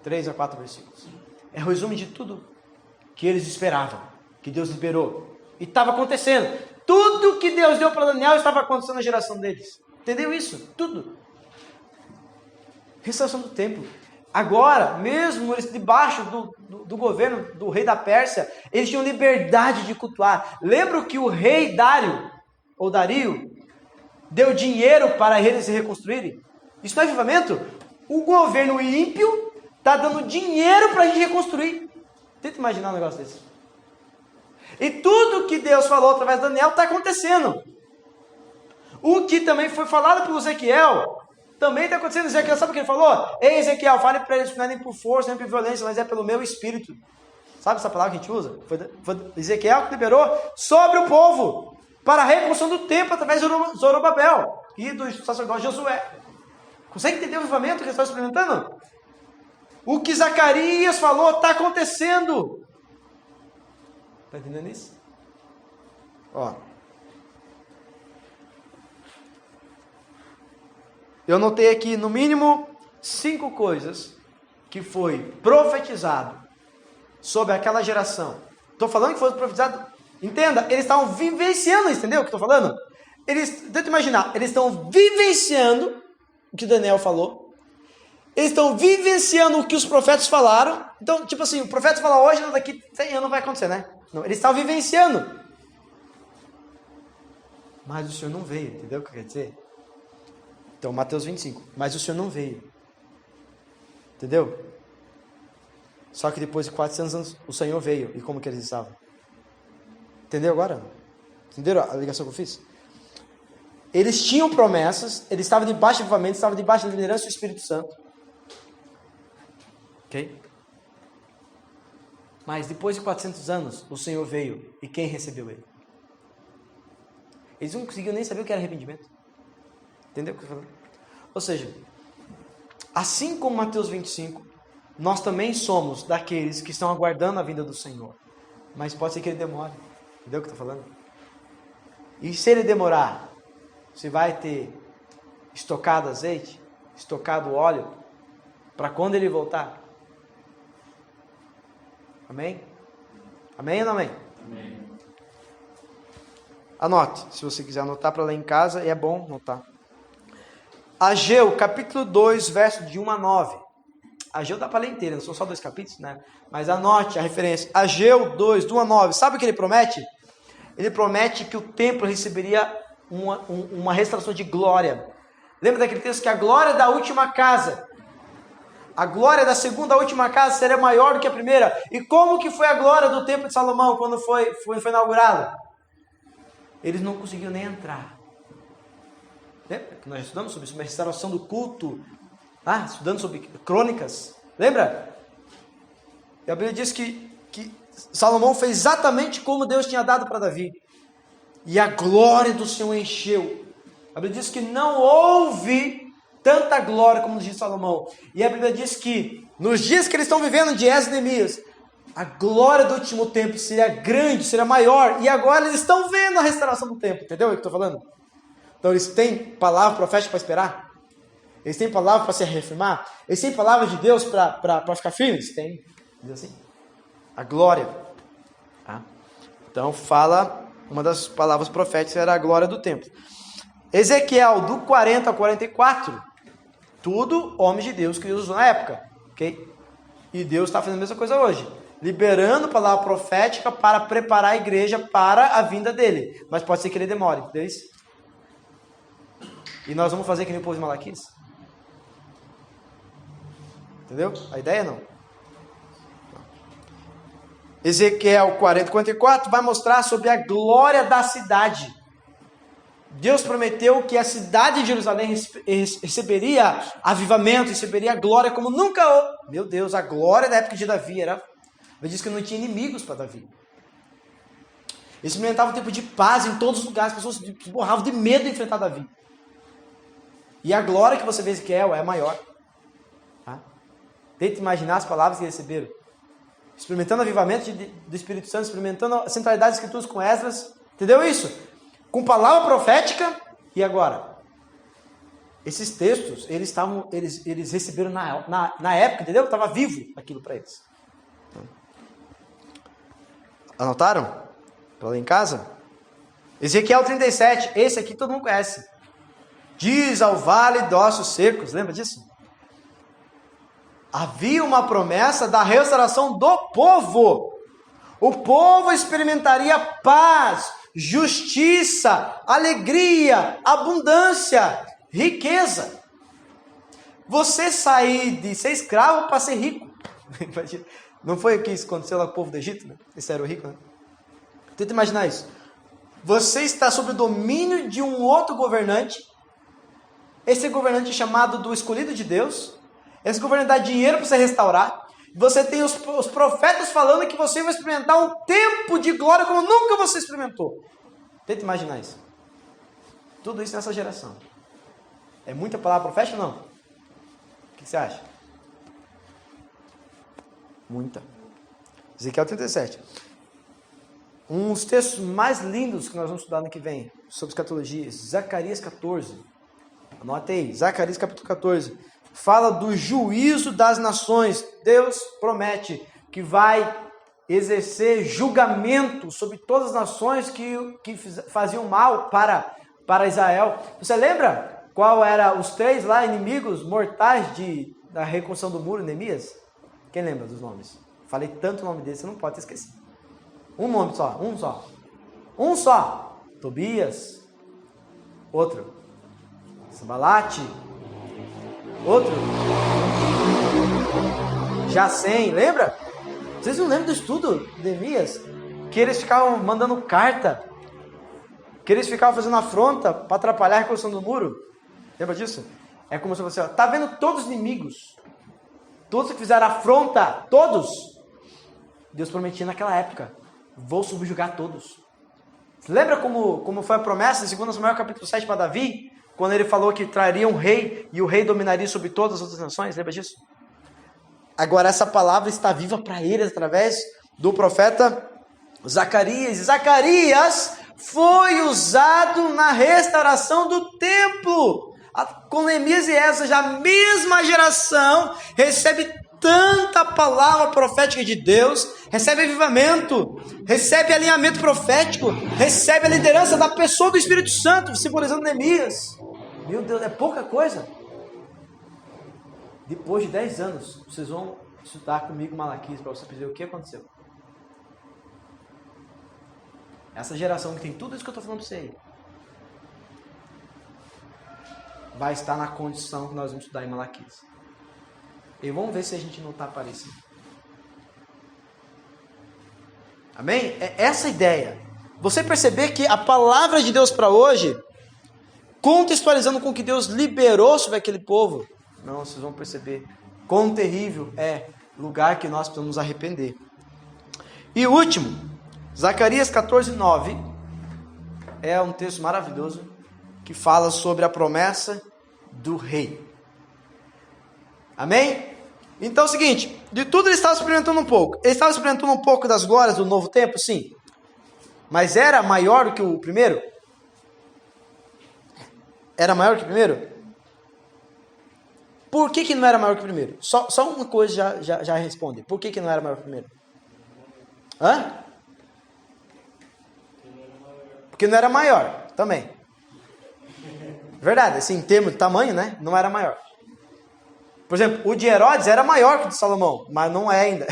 3 a 4 versículos. É o resumo de tudo que eles esperavam, que Deus liberou. E estava acontecendo. Tudo que Deus deu para Daniel estava acontecendo na geração deles. Entendeu isso? Tudo. Restauração do templo. Agora, mesmo eles debaixo do governo do rei da Pérsia, eles tinham liberdade de cultuar. Lembra que o rei Dário, ou Dario, deu dinheiro para eles se reconstruírem? Isso não é avivamento? O governo ímpio está dando dinheiro para a gente reconstruir. Tenta imaginar um negócio desse. E tudo que Deus falou através de Daniel está acontecendo. O que também foi falado por Ezequiel, também está acontecendo. Ezequiel, sabe o que ele falou? Ei, Ezequiel, fale para eles que não é nem por força, nem por violência, mas é pelo meu espírito. Sabe essa palavra que a gente usa? Foi Ezequiel que liberou sobre o povo para a reconstrução do templo através de Zorobabel e do sacerdote Josué. Consegue entender o avivamento que eles estão experimentando? O que Zacarias falou está acontecendo. Está entendendo isso? Ó. Eu notei aqui, no mínimo, 5 coisas que foi profetizado sobre aquela geração. Estou falando que foi profetizado. Entenda, eles estavam vivenciando isso, entendeu o que estou falando? Tenta imaginar, eles estão vivenciando o que Daniel falou. Eles estão vivenciando o que os profetas falaram. Então, tipo assim, o profeta fala hoje, daqui 100 anos não vai acontecer, né? Não, eles estavam vivenciando. Mas o Senhor não veio, entendeu o que quer dizer? Então, Mateus 25. Mas o Senhor não veio. Entendeu? Só que depois de 400 anos, o Senhor veio. E como que eles estavam? Entendeu agora? Entenderam a ligação que eu fiz? Eles tinham promessas, eles estavam debaixo de avivamento, estavam debaixo da liderança do Espírito Santo. Ok? Mas depois de 400 anos, o Senhor veio. E quem recebeu ele? Eles não conseguiam nem saber o que era arrependimento. Entendeu o que eu estou falando? Ou seja, assim como Mateus 25, nós também somos daqueles que estão aguardando a vinda do Senhor. Mas pode ser que ele demore. Entendeu o que eu estou falando? E se ele demorar, você vai ter estocado azeite, estocado óleo, para quando ele voltar? Amém? Amém ou não amém? Amém. Anote, se você quiser anotar para ler em casa, é bom anotar. Ageu, capítulo 2, verso de 1 a 9. Ageu dá para ler inteiro, não são só 2 capítulos, né? Mas anote a referência. Ageu 2, do 1 a 9. Sabe o que ele promete? Ele promete que o templo receberia uma restauração de glória. Lembra daquele texto que a glória da última casa, a glória da segunda a última casa seria maior do que a primeira? E como que foi a glória do templo de Salomão quando foi inaugurado? Eles não conseguiram nem entrar. Lembra que nós estudamos sobre isso, uma restauração do culto, estudando sobre crônicas, lembra? E a Bíblia diz que Salomão fez exatamente como Deus tinha dado para Davi. E a glória do Senhor encheu. A Bíblia diz que não houve tanta glória como nos dias de Salomão. E a Bíblia diz que nos dias que eles estão vivendo de Esdras e Neemias, a glória do último tempo seria grande, seria maior. E agora eles estão vendo a restauração do templo. Entendeu o que eu estou falando? Então eles têm palavra profética para esperar? Eles têm palavra para se reafirmar? Eles têm palavra de Deus para ficar firmes? Tem. Diz assim. A glória. Tá? Então fala, uma das palavras proféticas era a glória do templo. Ezequiel, do 40 ao 44, tudo homens de Deus que Deus usou na época. Ok? E Deus está fazendo a mesma coisa hoje. Liberando palavra profética para preparar a igreja para a vinda dele. Mas pode ser que ele demore. Entendeu isso? E nós vamos fazer que nem o povo de Malaquias. Entendeu? A ideia não. Ezequiel 40, 44 vai mostrar sobre a glória da cidade. Deus prometeu que a cidade de Jerusalém receberia avivamento, receberia glória como nunca. Meu Deus, a glória da época de Davi era. Ele diz que não tinha inimigos para Davi. Ele experimentava um tempo de paz em todos os lugares, as pessoas se borravam de medo de enfrentar Davi. E a glória que você vê em Ezequiel é maior. Tá? Tente imaginar as palavras que receberam. Experimentando o avivamento do Espírito Santo, experimentando a centralidade das Escrituras com Esdras. Entendeu isso? Com palavra profética. E agora? Esses textos, eles receberam na época, entendeu? Estava vivo aquilo para eles. Anotaram? Para ler em casa? Ezequiel 37. Esse aqui todo mundo conhece. Diz ao vale de ossos secos. Lembra disso? Havia uma promessa da restauração do povo. O povo experimentaria paz, justiça, alegria, abundância, riqueza. Você sair de ser escravo para ser rico. Não foi o que aconteceu lá com o povo do Egito, né? Esse era o rico, né? Tenta imaginar isso. Você está sob o domínio de um outro governante. Esse governante é chamado do escolhido de Deus. Esse governante dá dinheiro para você restaurar. Você tem os profetas falando que você vai experimentar um tempo de glória como nunca você experimentou. Tenta imaginar isso. Tudo isso nessa geração. É muita palavra profética ou não? O que você acha? Muita. Ezequiel 37. Uns textos mais lindos que nós vamos estudar no que vem sobre escatologia. Zacarias 14. Anote aí. Zacarias capítulo 14. Fala do juízo das nações. Deus promete que vai exercer julgamento sobre todas as nações que faziam mal para Israel. Você lembra qual eram os 3 lá inimigos mortais da reconstrução do muro, Neemias? Quem lembra dos nomes? Falei tanto o nome dele, você não pode esquecer. Um nome só, um só. Um só. Tobias. Outro. Sambalate. Outro. Jacém, lembra? Vocês não lembram do estudo de Neemias? Que eles ficavam mandando carta. Que eles ficavam fazendo afronta para atrapalhar a reconstrução do muro. Lembra disso? É como se você, ó, tá vendo todos os inimigos? Todos que fizeram afronta, todos. Deus prometia naquela época, vou subjugar todos. Você lembra como foi a promessa em 2 Samuel capítulo 7 para Davi? Quando ele falou que traria um rei e o rei dominaria sobre todas as outras nações? Lembra disso? Agora essa palavra está viva para eles através do profeta Zacarias. Zacarias foi usado na restauração do templo. Com Neemias e Esdras, já a mesma geração recebe tanta palavra profética de Deus, recebe avivamento, recebe alinhamento profético, recebe a liderança da pessoa do Espírito Santo, simbolizando Neemias. Meu Deus, é pouca coisa. Depois de 10 anos, vocês vão estudar comigo Malaquias para você perceber o que aconteceu. Essa geração que tem tudo isso que eu estou falando para você aí, vai estar na condição que nós vamos estudar em Malaquias. E vamos ver se a gente não está parecido. Amém? É essa a ideia. Você perceber que a palavra de Deus para hoje, contextualizando com o que Deus liberou sobre aquele povo, não, vocês vão perceber quão terrível é o lugar que nós precisamos nos arrepender. E o último, Zacarias 14:9, é um texto maravilhoso que fala sobre a promessa do rei. Amém? Então é o seguinte, de tudo ele estava experimentando um pouco. Ele estava experimentando um pouco das glórias do novo tempo, sim. Mas era maior do que o primeiro? Era maior do que o primeiro? Por que não era maior que o primeiro? Só uma coisa já responde. Por que não era maior que o primeiro? Hã? Porque não era maior, também. Verdade, assim, em termos de tamanho, né? Não era maior. Por exemplo, o de Herodes era maior que o de Salomão, mas não é ainda.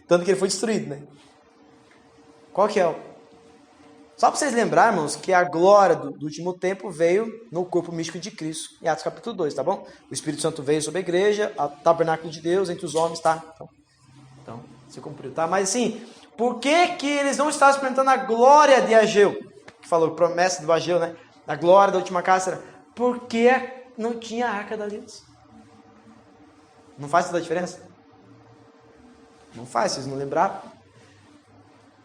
Tanto que ele foi destruído, né? Qual que é o... Só para vocês lembrarem, irmãos, que a glória do último tempo veio no corpo místico de Cristo, em Atos capítulo 2, tá bom? O Espírito Santo veio sobre a igreja, o tabernáculo de Deus entre os homens, tá? Então se cumpriu, tá? Mas assim, por que eles não estavam experimentando a glória de Ageu? Que falou, promessa do Ageu, né? A glória da última casa. Porque não tinha a arca da aliança. Não faz toda a diferença? Não faz, vocês não lembraram?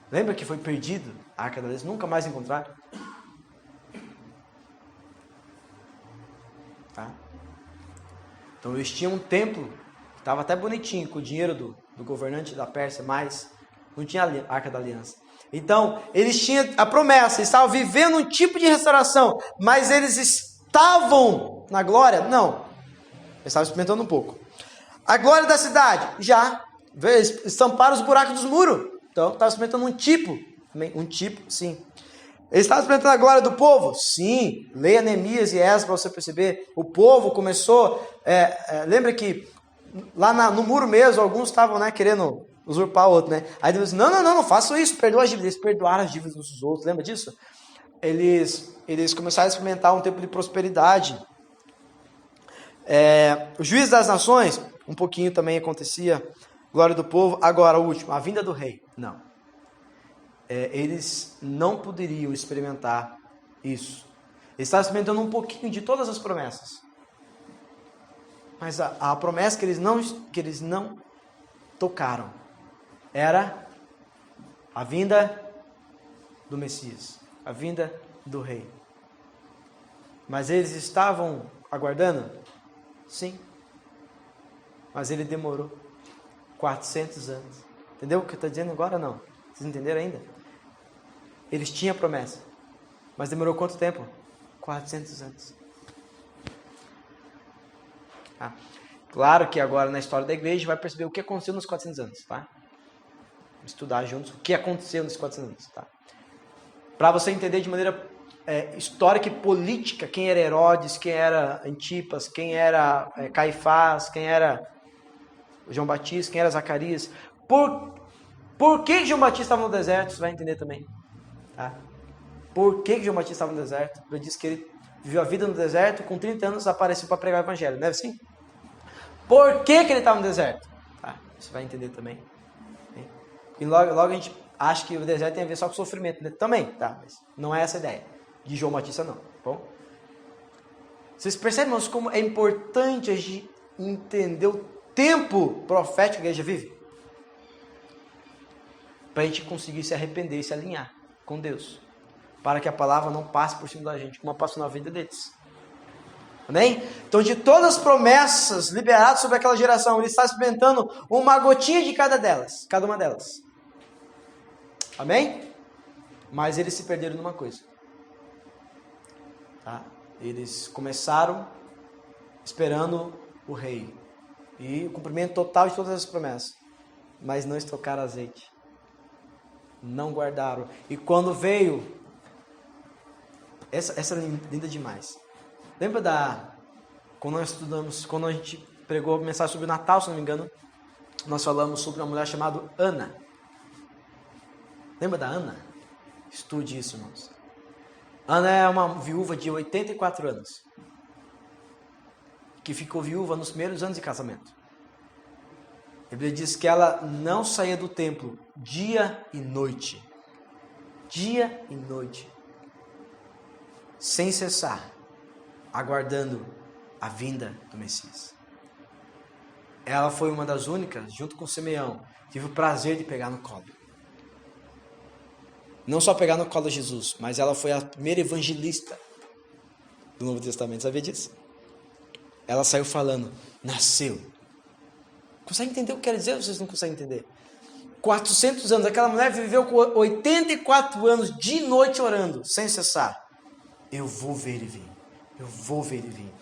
Lembra que foi perdido a arca da aliança? Nunca mais encontraram? Tá? Então eles tinham um templo, que estava até bonitinho, com o dinheiro do governante da Pérsia, mas não tinha a arca da aliança. Então, eles tinham a promessa, eles estavam vivendo um tipo de restauração, mas eles estavam na glória? Não. Eles estavam experimentando um pouco. A glória da cidade? Já. Eles estamparam os buracos dos muros. Então, estavam experimentando um tipo, sim. Eles estavam experimentando a glória do povo? Sim. Leia Neemias e Esdras para você perceber. O povo começou... lembra que lá no muro mesmo, alguns estavam, né, querendo usurpar o outro, né? Aí Deus disse, não façam isso, perdoa as dívidas. Eles perdoaram as dívidas uns dos outros, lembra disso? Eles começaram a experimentar um tempo de prosperidade. O juízo das nações, um pouquinho também acontecia, glória do povo. Agora, o último, a vinda do rei. Não. Eles não poderiam experimentar isso. Eles estavam experimentando um pouquinho de todas as promessas. Mas a promessa que eles não tocaram era a vinda do Messias, a vinda do rei. Mas eles estavam aguardando? Sim. Mas ele demorou 400 anos. Entendeu o que eu estou dizendo agora ou não? Vocês entenderam ainda? Eles tinham a promessa. Mas demorou quanto tempo? 400 anos. Tá? Claro que agora na história da igreja a gente vai perceber o que aconteceu nos 400 anos. Tá? Vamos estudar juntos o que aconteceu nos 400 anos. Tá? Para você entender de maneira histórica e política, quem era Herodes, quem era Antipas, quem era Caifás, quem era João Batista, quem era Zacarias. Por que João Batista estava no deserto? Você vai entender também. Tá? Por que João Batista estava no deserto? Ele disse que ele viveu a vida no deserto, com 30 anos apareceu para pregar o evangelho, não é assim? Por que ele estava no deserto? Tá? Você vai entender também. E logo a gente acha que o deserto tem a ver só com sofrimento, né? Também, tá? Mas não é essa a ideia de João Batista, não. Tá bom? Vocês percebem, irmãos, como é importante a gente entender o tempo profético que a igreja vive? Para a gente conseguir se arrepender e se alinhar com Deus. Para que a palavra não passe por cima da gente, como passou na vida deles. Amém? Então, de todas as promessas liberadas sobre aquela geração, ele está experimentando uma gotinha de cada uma delas. Amém? Mas eles se perderam numa coisa. Tá? Eles começaram esperando o rei. E o cumprimento total de todas as promessas. Mas não estocaram azeite. Não guardaram. E quando veio... Essa é linda demais. Lembra quando nós estudamos, quando a gente pregou a mensagem sobre o Natal, se não me engano, nós falamos sobre uma mulher chamada Ana. Lembra da Ana? Estude isso, irmãos. Ana é uma viúva de 84 anos. Que ficou viúva nos primeiros anos de casamento. A Bíblia diz que ela não saía do templo dia e noite. Dia e noite. Sem cessar. Aguardando a vinda do Messias. Ela foi uma das únicas, junto com Simeão, tive o prazer de pegar no colo. Não só pegar no colo de Jesus, mas ela foi a primeira evangelista do Novo Testamento. Sabia disso? Ela saiu falando, nasceu. Consegue entender o que quer dizer ou vocês não conseguem entender? 400 anos, aquela mulher viveu com 84 anos de noite orando, sem cessar. Eu vou ver ele vir. Eu vou ver ele vir.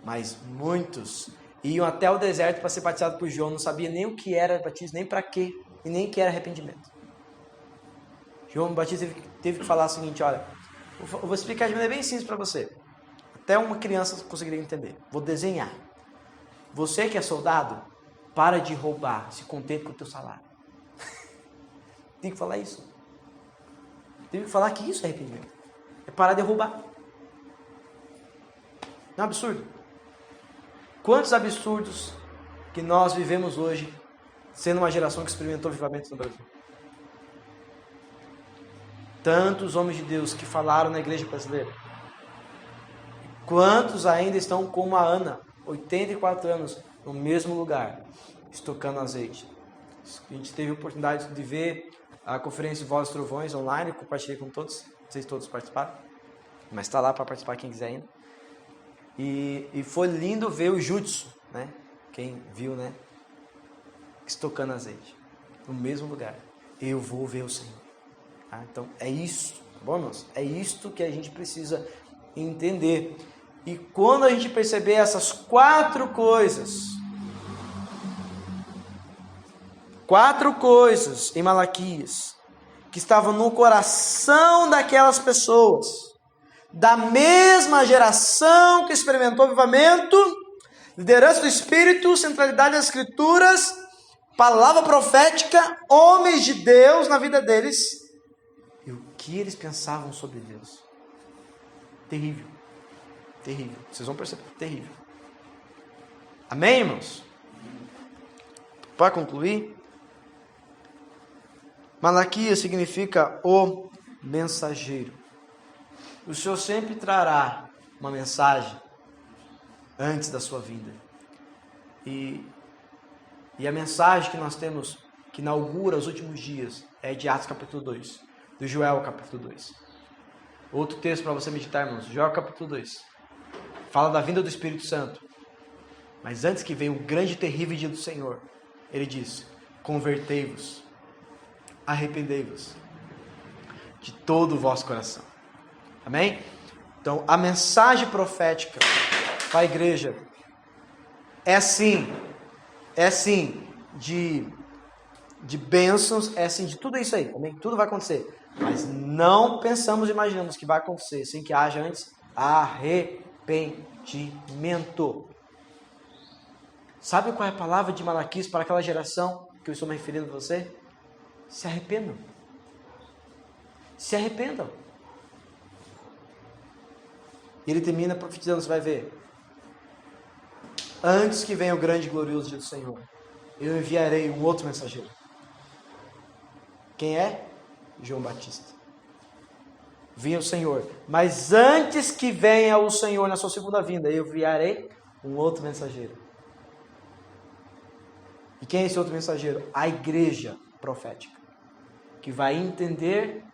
Mas muitos iam até o deserto para ser batizados por João, não sabia nem o que era batismo, nem para quê, e nem o que era arrependimento. João Batista teve que falar o seguinte, olha, eu vou explicar de maneira bem simples para você. Até uma criança conseguiria entender. Vou desenhar. Você que é soldado, para de roubar, se contente com o teu salário. Tem que falar isso. Tem que falar que isso é arrependimento. É parar de roubar. Não é um absurdo? Quantos absurdos que nós vivemos hoje, sendo uma geração que experimentou avivamentos no Brasil? Tantos homens de Deus que falaram na igreja brasileira. Quantos ainda estão como a Ana, 84 anos, no mesmo lugar, estocando azeite? A gente teve a oportunidade de ver a conferência de Voz e Trovões online, compartilhei com todos, não sei se todos participaram, mas está lá para participar quem quiser ainda. E foi lindo ver o Jutsu, né? Quem viu, né? Estocando azeite, no mesmo lugar. Eu vou ver o Senhor. Ah, então é isso, tá bom, irmãos? É isto que a gente precisa entender. E quando a gente perceber essas 4 coisas em Malaquias, que estavam no coração daquelas pessoas, da mesma geração que experimentou avivamento, liderança do Espírito, centralidade das Escrituras, palavra profética, homens de Deus na vida deles, e o que eles pensavam sobre Deus. Terrível. Terrível. Vocês vão perceber. Terrível. Amém, irmãos? Para concluir, Malaquias significa o mensageiro. O Senhor sempre trará uma mensagem antes da sua vinda. E a mensagem que nós temos, que inaugura os últimos dias, é de Atos capítulo 2, do Joel capítulo 2. Outro texto para você meditar, irmãos, Joel capítulo 2. Fala da vinda do Espírito Santo. Mas antes que venha o grande e terrível dia do Senhor, ele diz, convertei-vos, arrependei-vos de todo o vosso coração. Amém? Então, a mensagem profética para a igreja é sim de bênçãos, é sim de tudo isso aí, amém? Tudo vai acontecer. Mas não pensamos e imaginamos que vai acontecer sem que haja antes arrependimento. Sabe qual é a palavra de Malaquias para aquela geração que eu estou me referindo a você? Se arrependam. Se arrependam. E ele termina profetizando, você vai ver. Antes que venha o grande e glorioso dia do Senhor, eu enviarei um outro mensageiro. Quem é? João Batista. Vinha o Senhor. Mas antes que venha o Senhor na sua segunda vinda, eu enviarei um outro mensageiro. E quem é esse outro mensageiro? A igreja profética. Que vai entender,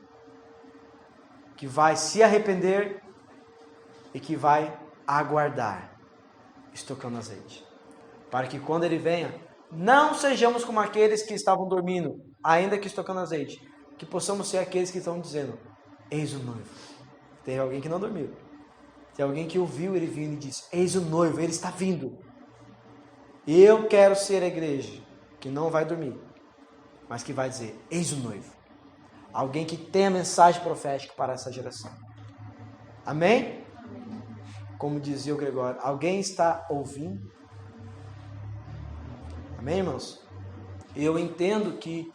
que vai se arrepender e que vai aguardar, estocando azeite. Para que quando ele venha, não sejamos como aqueles que estavam dormindo, ainda que estocando azeite. Que possamos ser aqueles que estão dizendo, eis o noivo. Tem alguém que não dormiu. Tem alguém que ouviu ele vindo e disse, eis o noivo, ele está vindo. Eu quero ser a igreja que não vai dormir, mas que vai dizer, eis o noivo. Alguém que tem a mensagem profética para essa geração. Amém? Como dizia o Gregório, alguém está ouvindo? Amém, irmãos? Eu entendo que,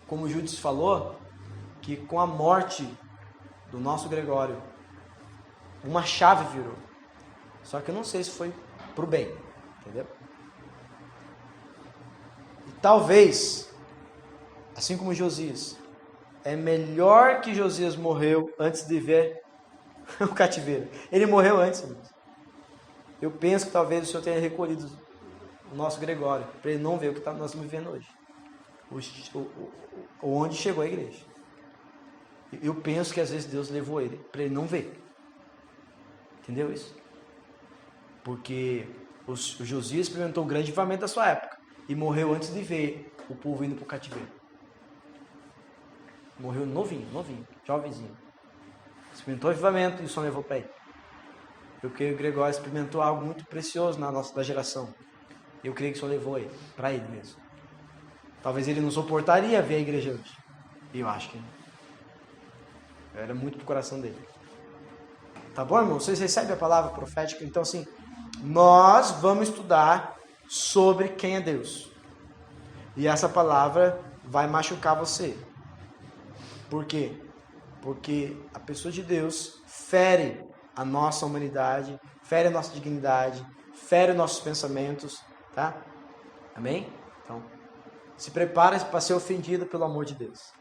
como o Júdice falou, que com a morte do nosso Gregório, uma chave virou. Só que eu não sei se foi para o bem, entendeu? E talvez, assim como Josias, é melhor que Josias morreu antes de ver o cativeiro. Ele morreu antes, irmãos. Eu penso que talvez o Senhor tenha recolhido o nosso Gregório, para ele não ver o que nós estamos vivendo hoje. Onde chegou a igreja. Eu penso que às vezes Deus levou ele, para ele não ver. Entendeu isso? Porque o Josias experimentou o grande avivamento da sua época e morreu antes de ver o povo indo para o cativeiro. Morreu novinho, jovenzinho. Experimentou o avivamento e o Senhor levou para ele. Eu creio que o Gregório experimentou algo muito precioso na nossa geração. Eu creio que o Senhor levou ele, para ele mesmo. Talvez ele não suportaria ver a igreja hoje. E eu acho que era muito pro coração dele. Tá bom, irmão? Vocês recebem a palavra profética? Então, assim, nós vamos estudar sobre quem é Deus. E essa palavra vai machucar você. Por quê? Porque a pessoa de Deus fere a nossa humanidade, fere a nossa dignidade, fere os nossos pensamentos, tá? Amém? Então, se prepare para ser ofendido pelo amor de Deus.